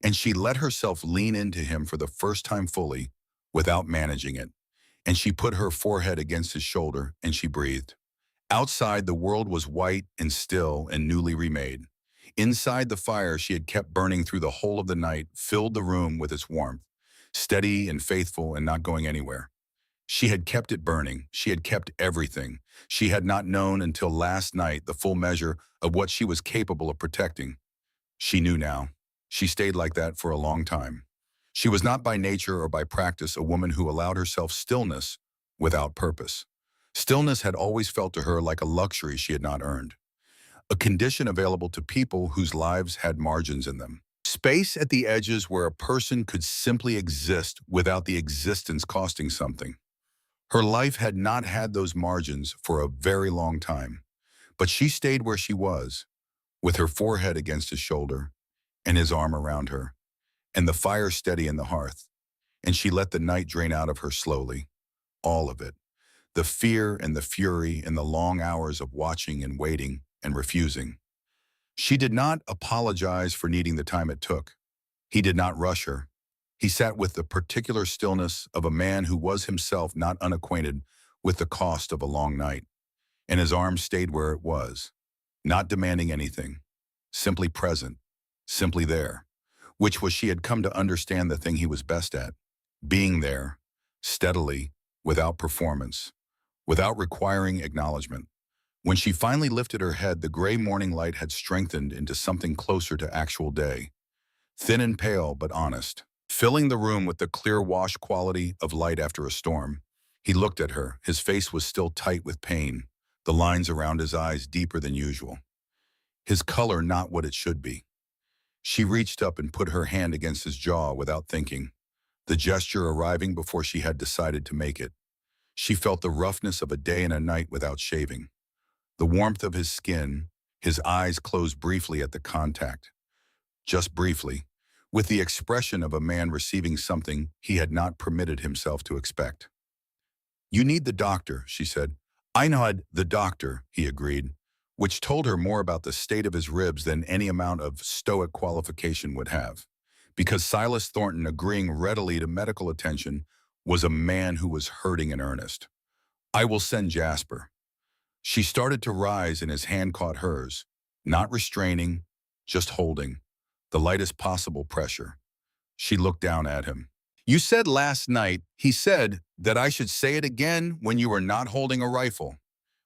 and she let herself lean into him for the first time fully, without managing it, and she put her forehead against his shoulder and she breathed. Outside, the world was white and still and newly remade. Inside, the fire she had kept burning through the whole of the night filled the room with its warmth, steady and faithful and not going anywhere. She had kept it burning. She had kept everything. She had not known until last night the full measure of what she was capable of protecting. She knew now. She stayed like that for a long time. She was not by nature or by practice a woman who allowed herself stillness without purpose. Stillness had always felt to her like a luxury she had not earned, a condition available to people whose lives had margins in them. Space at the edges where a person could simply exist without the existence costing something. Her life had not had those margins for a very long time, but she stayed where she was, with her forehead against his shoulder and his arm around her, and the fire steady in the hearth, and she let the night drain out of her slowly, all of it. The fear and the fury and the long hours of watching and waiting and refusing. She did not apologize for needing the time it took. He did not rush her. He sat with the particular stillness of a man who was himself not unacquainted with the cost of a long night, and his arm stayed where it was, not demanding anything, simply present, simply there, which was she had come to understand the thing he was best at, being there, steadily, without performance, without requiring acknowledgement. When she finally lifted her head, the gray morning light had strengthened into something closer to actual day, thin and pale but honest, filling the room with the clear wash quality of light after a storm. He looked at her. His face was still tight with pain, the lines around his eyes deeper than usual. His color not what it should be. She reached up and put her hand against his jaw without thinking, the gesture arriving before she had decided to make it. She felt the roughness of a day and a night without shaving, the warmth of his skin. His eyes closed briefly at the contact, just briefly, with the expression of a man receiving something he had not permitted himself to expect. "You need the doctor," she said. "I know the doctor," he agreed, which told her more about the state of his ribs than any amount of stoic qualification would have, because Silas Thornton agreeing readily to medical attention was a man who was hurting in earnest. "I will send Jasper." She started to rise and his hand caught hers, not restraining, just holding, the lightest possible pressure. She looked down at him. "You said last night," he said, "that I should say it again when you are not holding a rifle."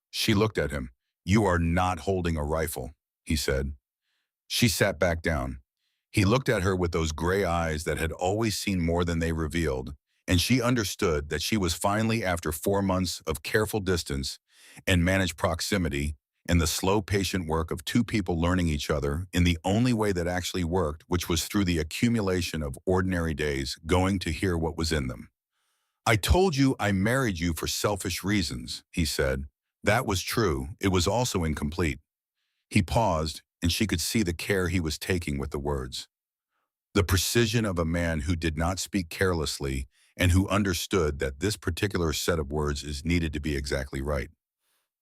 She looked at him. "You are not holding a rifle," he said. She sat back down. He looked at her with those gray eyes that had always seen more than they revealed, and she understood that she was finally, after 4 months of careful distance and managed proximity and the slow, patient work of two people learning each other in the only way that actually worked, which was through the accumulation of ordinary days, going to hear what was in them. "I told you I married you for selfish reasons," he said. That was true. It was also incomplete. He paused, and she could see the care he was taking with the words. The precision of a man who did not speak carelessly and who understood that this particular set of words is needed to be exactly right.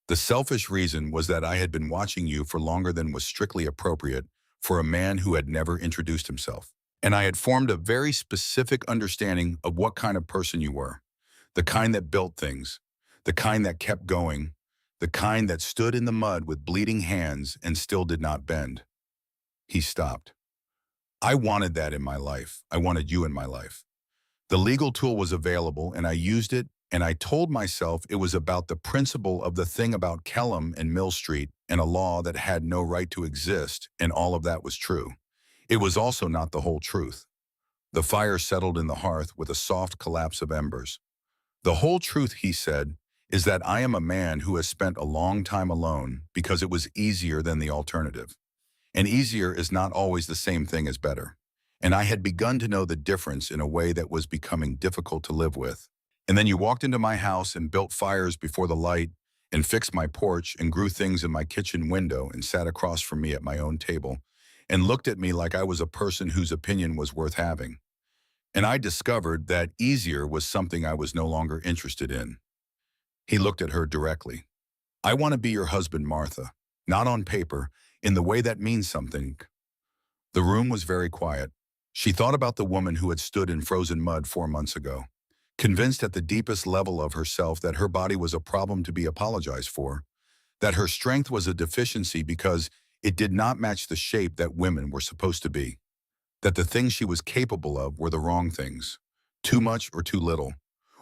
"The selfish reason was that I had been watching you for longer than was strictly appropriate for a man who had never introduced himself. And I had formed a very specific understanding of what kind of person you were. The kind that built things, the kind that kept going, the kind that stood in the mud with bleeding hands and still did not bend." He stopped. "I wanted that in my life. I wanted you in my life. The legal tool was available and I used it, and I told myself it was about the principle of the thing about Kelham and Mill Street and a law that had no right to exist, and all of that was true. It was also not the whole truth." The fire settled in the hearth with a soft collapse of embers. "The whole truth," he said, "is that I am a man who has spent a long time alone because it was easier than the alternative. And easier is not always the same thing as better. And I had begun to know the difference in a way that was becoming difficult to live with. And then you walked into my house and built fires before the light and fixed my porch and grew things in my kitchen window and sat across from me at my own table and looked at me like I was a person whose opinion was worth having. And I discovered that easier was something I was no longer interested in." He looked at her directly. "I want to be your husband, Martha. Not on paper, in the way that means something." The room was very quiet. She thought about the woman who had stood in frozen mud 4 months ago, convinced at the deepest level of herself that her body was a problem to be apologized for, that her strength was a deficiency because it did not match the shape that women were supposed to be, that the things she was capable of were the wrong things, too much or too little,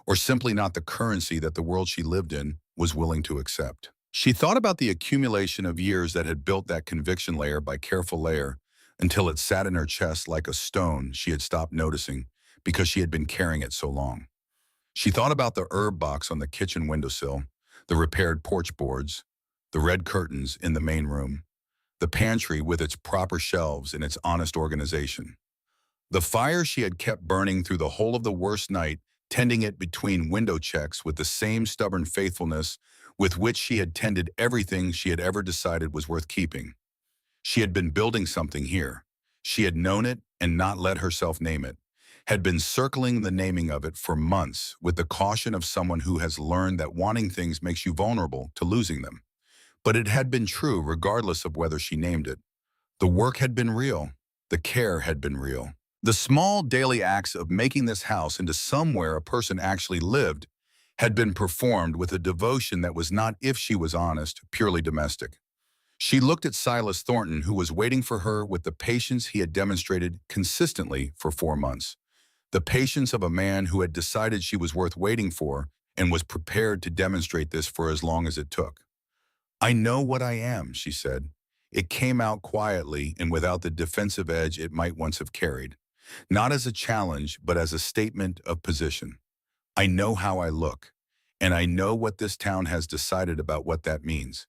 or simply not the currency that the world she lived in was willing to accept. She thought about the accumulation of years that had built that conviction layer by careful layer until it sat in her chest like a stone she had stopped noticing because she had been carrying it so long. She thought about the herb box on the kitchen windowsill, the repaired porch boards, the red curtains in the main room, the pantry with its proper shelves and its honest organization. The fire she had kept burning through the whole of the worst night, tending it between window checks with the same stubborn faithfulness with which she had tended everything she had ever decided was worth keeping. She had been building something here. She had known it and not let herself name it. had been circling the naming of it for months with the caution of someone who has learned that wanting things makes you vulnerable to losing them. But it had been true regardless of whether she named it. The work had been real. The care had been real. The small daily acts of making this house into somewhere a person actually lived had been performed with a devotion that was not, if she was honest, purely domestic. She looked at Silas Thornton, who was waiting for her with the patience he had demonstrated consistently for 4 months. The patience of a man who had decided she was worth waiting for and was prepared to demonstrate this for as long as it took. "I know what I am," she said. It came out quietly and without the defensive edge it might once have carried. Not as a challenge, but as a statement of position. "I know how I look, and I know what this town has decided about what that means.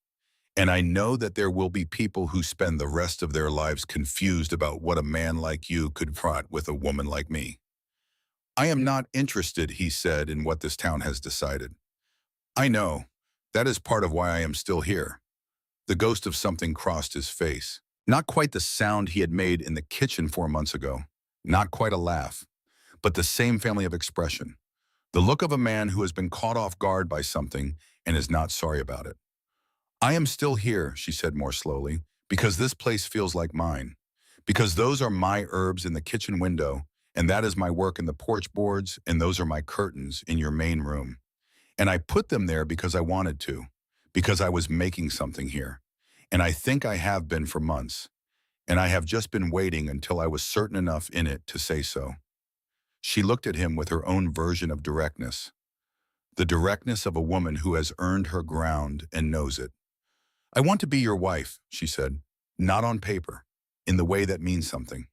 And I know that there will be people who spend the rest of their lives confused about what a man like you could plot with a woman like me. I am not interested," he said, "in what this town has decided. I know. That is part of why I am still here." The ghost of something crossed his face. Not quite the sound he had made in the kitchen 4 months ago. Not quite a laugh, but the same family of expression. The look of a man who has been caught off guard by something and is not sorry about it. "I am still here," she said more slowly, "because this place feels like mine. Because those are my herbs in the kitchen window, and that is my work in the porch boards, and those are my curtains in your main room. And I put them there because I wanted to, because I was making something here. And I think I have been for months. And I have just been waiting until I was certain enough in it to say so." She looked at him with her own version of directness. The directness of a woman who has earned her ground and knows it. "I want to be your wife," she said. "Not on paper, in the way that means something."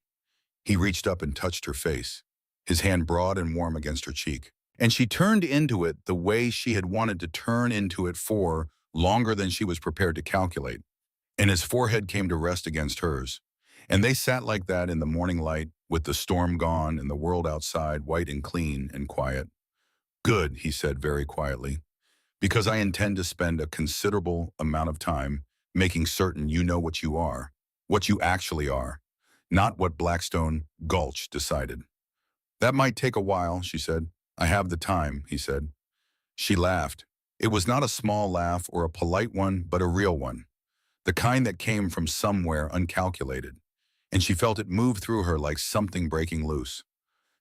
He reached up and touched her face, his hand broad and warm against her cheek. And she turned into it the way she had wanted to turn into it for longer than she was prepared to calculate. And his forehead came to rest against hers. And they sat like that in the morning light, with the storm gone and the world outside white and clean and quiet. "Good," he said very quietly, "because I intend to spend a considerable amount of time making certain you know what you actually are, not what Blackstone Gulch decided." "That might take a while," she said. "I have the time," he said. She laughed. It was not a small laugh or a polite one, but a real one, the kind that came from somewhere uncalculated, and she felt it move through her like something breaking loose.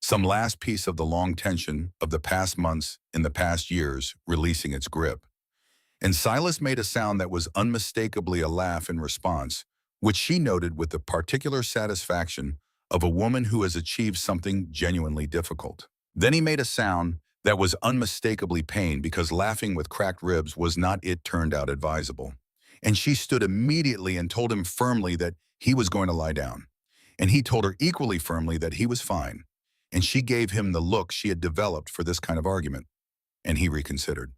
Some last piece of the long tension of the past months and the past years releasing its grip. And Silas made a sound that was unmistakably a laugh in response, which she noted with the particular satisfaction of a woman who has achieved something genuinely difficult. Then he made a sound that was unmistakably pain because laughing with cracked ribs was not, it turned out, advisable. And she stood immediately and told him firmly that he was going to lie down. And he told her equally firmly that he was fine. And she gave him the look she had developed for this kind of argument. And he reconsidered.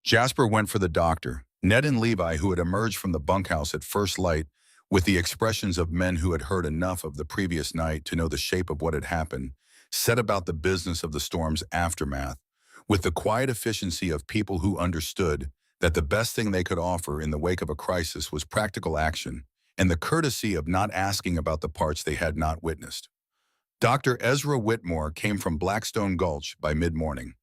Jasper went for the doctor. Ned and Levi, who had emerged from the bunkhouse at first light with the expressions of men who had heard enough of the previous night to know the shape of what had happened, set about the business of the storm's aftermath with the quiet efficiency of people who understood that the best thing they could offer in the wake of a crisis was practical action and the courtesy of not asking about the parts they had not witnessed. Dr. Ezra Whitmore came from Blackstone Gulch by mid-morning,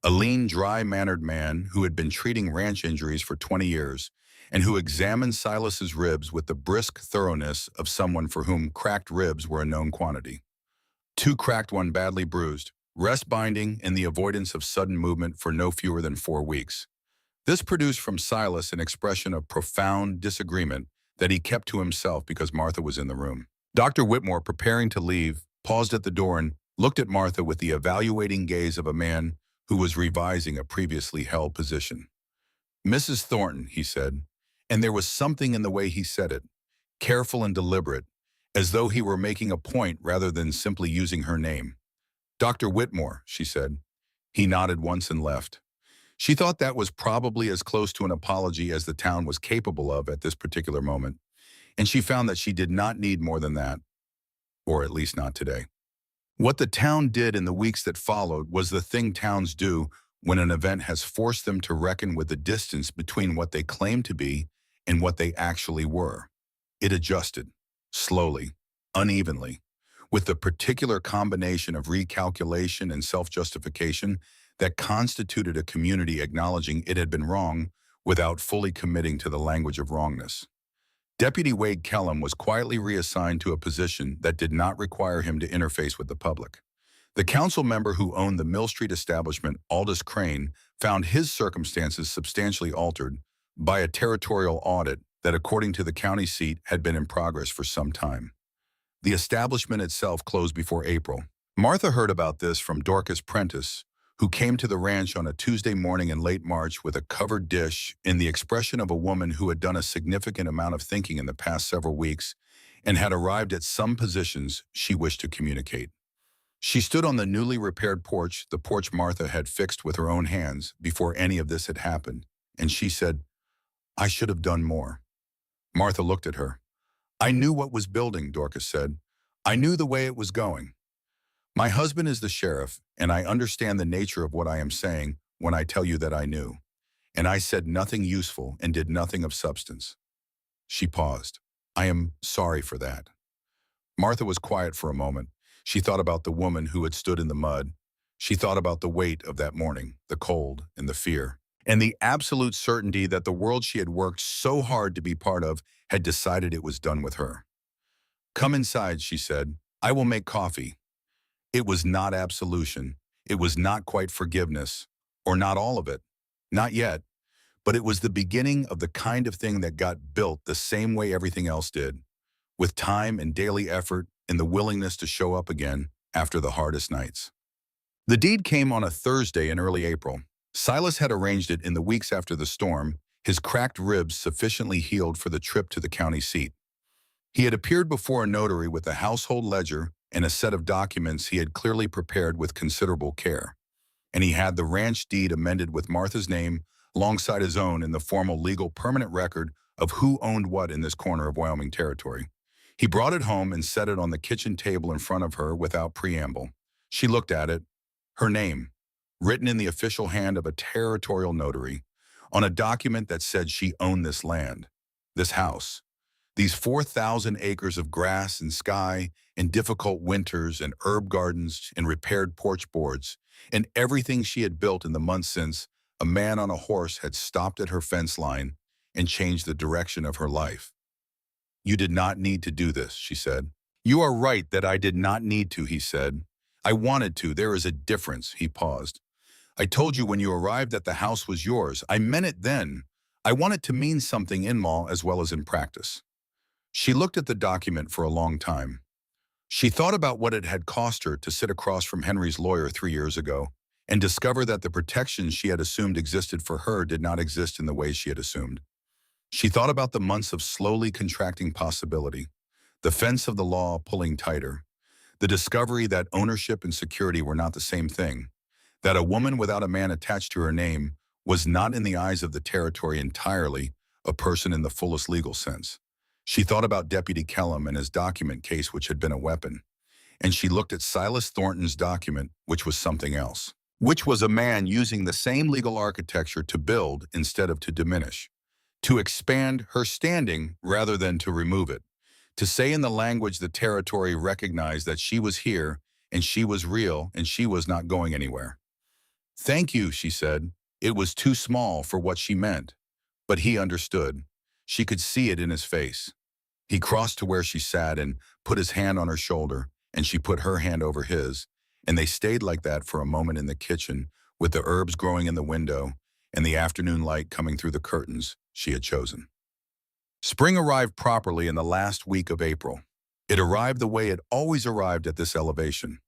a lean, dry-mannered man who had been treating ranch injuries for 20 years and who examined Silas's ribs with the brisk thoroughness of someone for whom cracked ribs were a known quantity. Two cracked, one badly bruised, rest binding and the avoidance of sudden movement for no fewer than 4 weeks. This produced from Silas an expression of profound disagreement that he kept to himself because Martha was in the room. Dr. Whitmore, preparing to leave, paused at the door and looked at Martha with the evaluating gaze of a man who was revising a previously held position. "Mrs. Thornton," he said, and there was something in the way he said it, careful and deliberate, as though he were making a point rather than simply using her name. "Dr. Whitmore," she said. He nodded once and left. She thought that was probably as close to an apology as the town was capable of at this particular moment, and she found that she did not need more than that, or at least not today. What the town did in the weeks that followed was the thing towns do when an event has forced them to reckon with the distance between what they claimed to be and what they actually were. It adjusted, slowly, unevenly, with the particular combination of recalculation and self-justification that constituted a community acknowledging it had been wrong without fully committing to the language of wrongness. Deputy Wade Kellum was quietly reassigned to a position that did not require him to interface with the public. The council member who owned the Mill Street establishment, Aldous Crane, found his circumstances substantially altered by a territorial audit that, according to the county seat, had been in progress for some time. The establishment itself closed before April. Martha heard about this from Dorcas Prentice, who came to the ranch on a Tuesday morning in late March with a covered dish in the expression of a woman who had done a significant amount of thinking in the past several weeks and had arrived at some positions she wished to communicate. She stood on the newly repaired porch, the porch Martha had fixed with her own hands before any of this had happened, and she said, "I should have done more." Martha looked at her. "I knew what was building," Dorcas said. "I knew the way it was going. My husband is the sheriff, and I understand the nature of what I am saying when I tell you that I knew. And I said nothing useful and did nothing of substance." She paused. "I am sorry for that." Martha was quiet for a moment. She thought about the woman who had stood in the mud. She thought about the weight of that morning, the cold and the fear, and the absolute certainty that the world she had worked so hard to be part of had decided it was done with her. "Come inside," she said. "I will make coffee." It was not absolution. It was not quite forgiveness, or not all of it. Not yet. But it was the beginning of the kind of thing that got built the same way everything else did, with time and daily effort and the willingness to show up again after the hardest nights. The deed came on a Thursday in early April. Silas had arranged it in the weeks after the storm, his cracked ribs sufficiently healed for the trip to the county seat. He had appeared before a notary with a household ledger and a set of documents he had clearly prepared with considerable care. And he had the ranch deed amended with Martha's name alongside his own in the formal legal permanent record of who owned what in this corner of Wyoming territory. He brought it home and set it on the kitchen table in front of her without preamble. She looked at it. Her name, written in the official hand of a territorial notary, on a document that said she owned this land, this house, these 4,000 acres of grass and sky and difficult winters and herb gardens and repaired porch boards and everything she had built in the months since a man on a horse had stopped at her fence line and changed the direction of her life. "You did not need to do this," she said. "You are right that I did not need to," he said. "I wanted to. There is a difference." He paused. "I told you when you arrived that the house was yours. I meant it then. I want it to mean something in law as well as in practice." She looked at the document for a long time. She thought about what it had cost her to sit across from Henry's lawyer 3 years ago and discover that the protections she had assumed existed for her did not exist in the ways she had assumed. She thought about the months of slowly contracting possibility, the fence of the law pulling tighter, the discovery that ownership and security were not the same thing, that a woman without a man attached to her name was not in the eyes of the territory entirely a person in the fullest legal sense. She thought about Deputy Kellum and his document case, which had been a weapon, and she looked at Silas Thornton's document, which was something else, which was a man using the same legal architecture to build instead of to diminish, to expand her standing rather than to remove it, to say in the language the territory recognized that she was here and she was real and she was not going anywhere. "Thank you," she said. It was too small for what she meant, but he understood. She could see it in his face. He crossed to where she sat and put his hand on her shoulder, and she put her hand over his, and they stayed like that for a moment in the kitchen, with the herbs growing in the window and the afternoon light coming through the curtains she had chosen. Spring arrived properly in the last week of April. It arrived the way it always arrived at this elevation,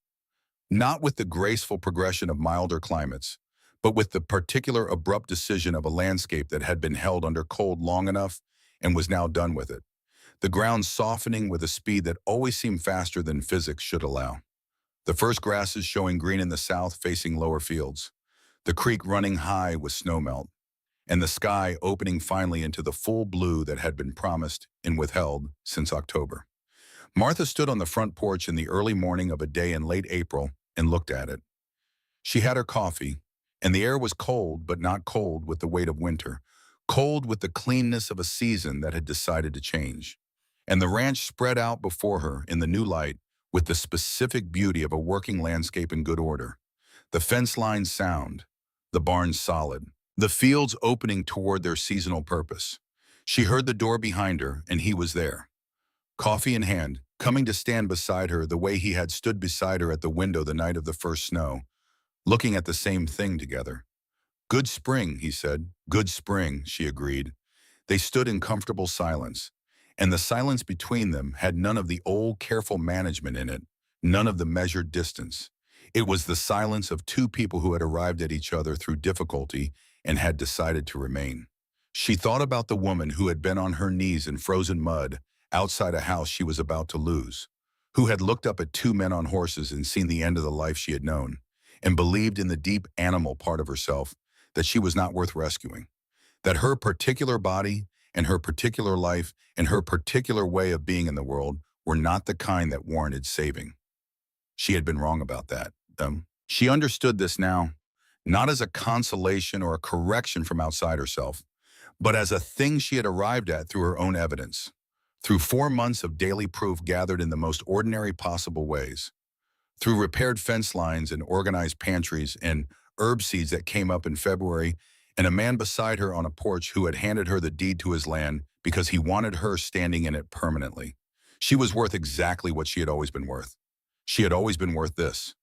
not with the graceful progression of milder climates, but with the particular abrupt decision of a landscape that had been held under cold long enough and was now done with it, the ground softening with a speed that always seemed faster than physics should allow. The first grasses showing green in the south facing lower fields, the creek running high with snowmelt, and the sky opening finally into the full blue that had been promised and withheld since October. Martha stood on the front porch in the early morning of a day in late April and looked at it. She had her coffee, and the air was cold, but not cold with the weight of winter, cold with the cleanness of a season that had decided to change. And the ranch spread out before her in the new light with the specific beauty of a working landscape in good order. The fence lines sound, the barns solid, the fields opening toward their seasonal purpose. She heard the door behind her, and he was there, coffee in hand, coming to stand beside her the way he had stood beside her at the window the night of the first snow, looking at the same thing together. "Good spring," he said. "Good spring," she agreed. They stood in comfortable silence, and the silence between them had none of the old, careful management in it, none of the measured distance. It was the silence of two people who had arrived at each other through difficulty and had decided to remain. She thought about the woman who had been on her knees in frozen mud outside a house she was about to lose, who had looked up at two men on horses and seen the end of the life she had known, and believed in the deep animal part of herself that she was not worth rescuing, that her particular body and her particular life and her particular way of being in the world were not the kind that warranted saving. She had been wrong about that, though. She understood this now, not as a consolation or a correction from outside herself, but as a thing she had arrived at through her own evidence, through 4 months of daily proof gathered in the most ordinary possible ways, through repaired fence lines and organized pantries and herb seeds that came up in February, and a man beside her on a porch who had handed her the deed to his land because he wanted her standing in it permanently. She was worth exactly what she had always been worth. She had always been worth this.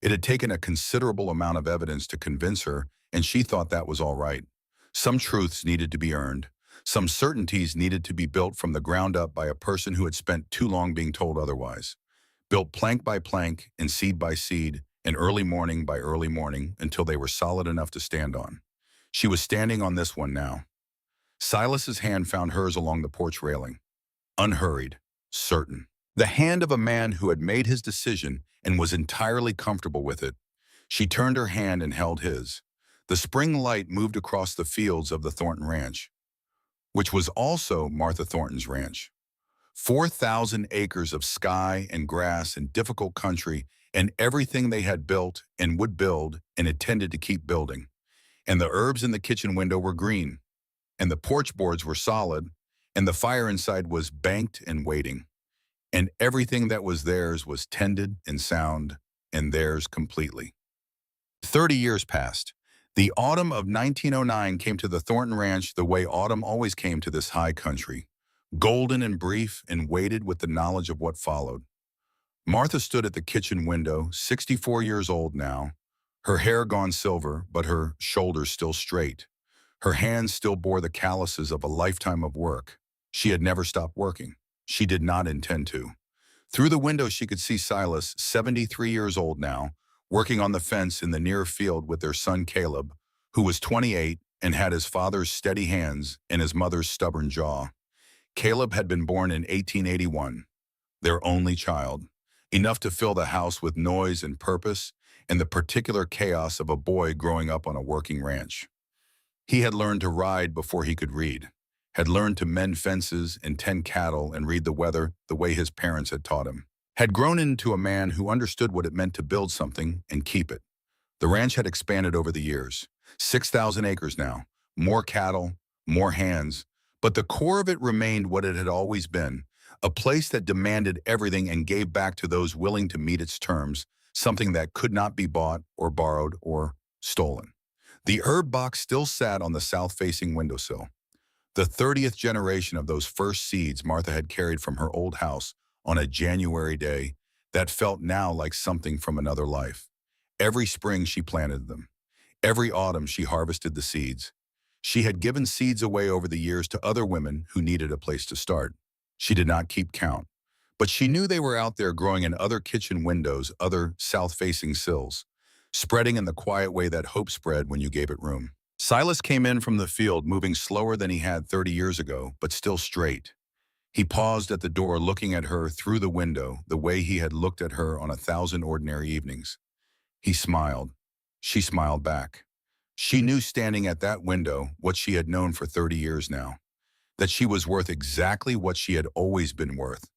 It had taken a considerable amount of evidence to convince her, and she thought that was all right. Some truths needed to be earned. Some certainties needed to be built from the ground up by a person who had spent too long being told otherwise. Built plank by plank and seed by seed and early morning by early morning until they were solid enough to stand on. She was standing on this one now. Silas's hand found hers along the porch railing. Unhurried, certain. The hand of a man who had made his decision and was entirely comfortable with it. She turned her hand and held his. The spring light moved across the fields of the Thornton Ranch, which was also Martha Thornton's ranch. 4,000 acres of sky and grass and difficult country and everything they had built and would build and intended to keep building. And the herbs in the kitchen window were green, and the porch boards were solid, and the fire inside was banked and waiting. And everything that was theirs was tended and sound, and theirs completely. 30 years passed. The autumn of 1909 came to the Thornton Ranch the way autumn always came to this high country, golden and brief and weighted with the knowledge of what followed. Martha stood at the kitchen window, 64 years old now, her hair gone silver, but her shoulders still straight. Her hands still bore the calluses of a lifetime of work. She had never stopped working. She did not intend to. Through the window she could see Silas, 73 years old now, working on the fence in the near field with their son Caleb, who was 28 and had his father's steady hands and his mother's stubborn jaw. Caleb had been born in 1881, their only child, enough to fill the house with noise and purpose and the particular chaos of a boy growing up on a working ranch. He had learned to ride before he could read, had learned to mend fences and tend cattle and read the weather the way his parents had taught him, had grown into a man who understood what it meant to build something and keep it. The ranch had expanded over the years, 6,000 acres now, more cattle, more hands, but the core of it remained what it had always been, a place that demanded everything and gave back to those willing to meet its terms, something that could not be bought or borrowed or stolen. The herb box still sat on the south-facing windowsill, the 30th generation of those first seeds Martha had carried from her old house on a January day that felt now like something from another life. Every spring she planted them. Every autumn she harvested the seeds. She had given seeds away over the years to other women who needed a place to start. She did not keep count, but she knew they were out there growing in other kitchen windows, other south-facing sills, spreading in the quiet way that hope spread when you gave it room. Silas came in from the field, moving slower than he had 30 years ago, but still straight. He paused at the door, looking at her through the window the way he had looked at her on 1,000 ordinary evenings. He smiled. She smiled back. She knew standing at that window what she had known for 30 years now, that she was worth exactly what she had always been worth,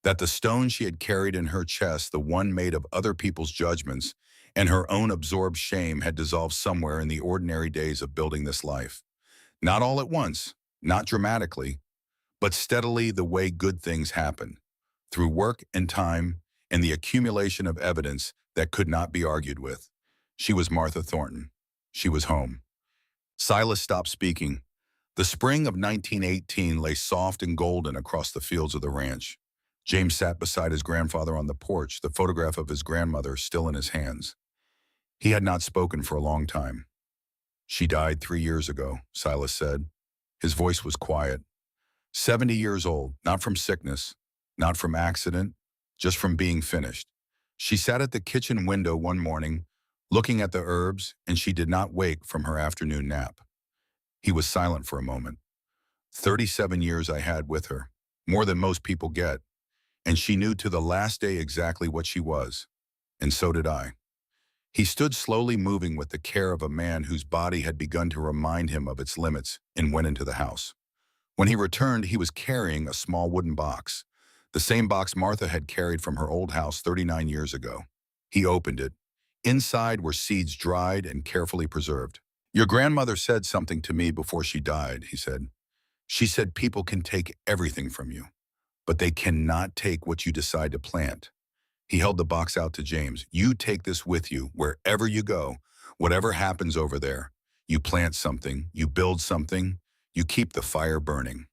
that the stone she had carried in her chest, the one made of other people's judgments and her own absorbed shame, had dissolved somewhere in the ordinary days of building this life. Not all at once, not dramatically, but steadily the way good things happen, through work and time and the accumulation of evidence that could not be argued with. She was Martha Thornton. She was home. Silas stopped speaking. The spring of 1918 lay soft and golden across the fields of the ranch. James sat beside his grandfather on the porch, the photograph of his grandmother still in his hands. He had not spoken for a long time. "She died 3 years ago," Silas said. His voice was quiet. 70 years old, not from sickness, not from accident, just from being finished. She sat at the kitchen window one morning, looking at the herbs, and she did not wake from her afternoon nap. He was silent for a moment. 37 years I had with her, more than most people get, and she knew to the last day exactly what she was, and so did I. He stood slowly moving with the care of a man whose body had begun to remind him of its limits and went into the house. When he returned, he was carrying a small wooden box, the same box Martha had carried from her old house 39 years ago. He opened it. Inside were seeds dried and carefully preserved. "Your grandmother said something to me before she died," he said. "She said people can take everything from you, but they cannot take what you decide to plant." He held the box out to James. "You take this with you wherever you go, whatever happens over there. You plant something, you build something, you keep the fire burning."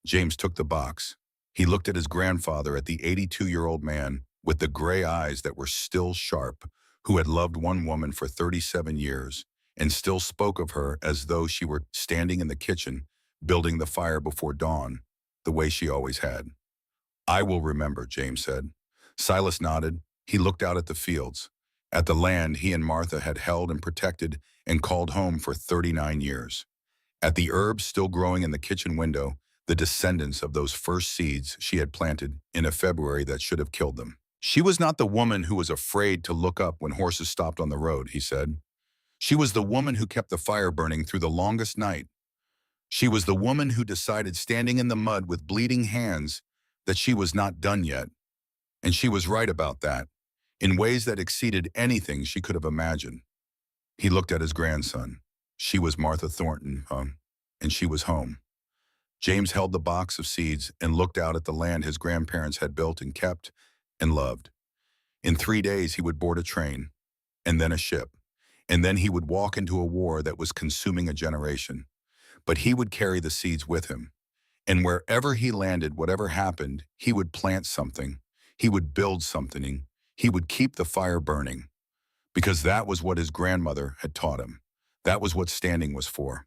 James took the box. He looked at his grandfather, at the 82-year-old man with the gray eyes that were still sharp, who had loved one woman for 37 years and still spoke of her as though she were standing in the kitchen, building the fire before dawn, the way she always had. "I will remember," James said. Silas nodded. He looked out at the fields, at the land he and Martha had held and protected and called home for 39 years, at the herbs still growing in the kitchen window, the descendants of those first seeds she had planted in a February that should have killed them. "She was not the woman who was afraid to look up when horses stopped on the road," he said. "She was the woman who kept the fire burning through the longest night. She was the woman who decided, standing in the mud with bleeding hands, that she was not done yet. And she was right about that, in ways that exceeded anything she could have imagined." He looked at his grandson. She was Martha Thornton, and she was home. James held the box of seeds and looked out at the land his grandparents had built and kept and loved. In 3 days, he would board a train, and then a ship, and then he would walk into a war that was consuming a generation. But he would carry the seeds with him, and wherever he landed, whatever happened, he would plant something. He would build something. He would keep the fire burning, because that was what his grandmother had taught him. That was what standing was for.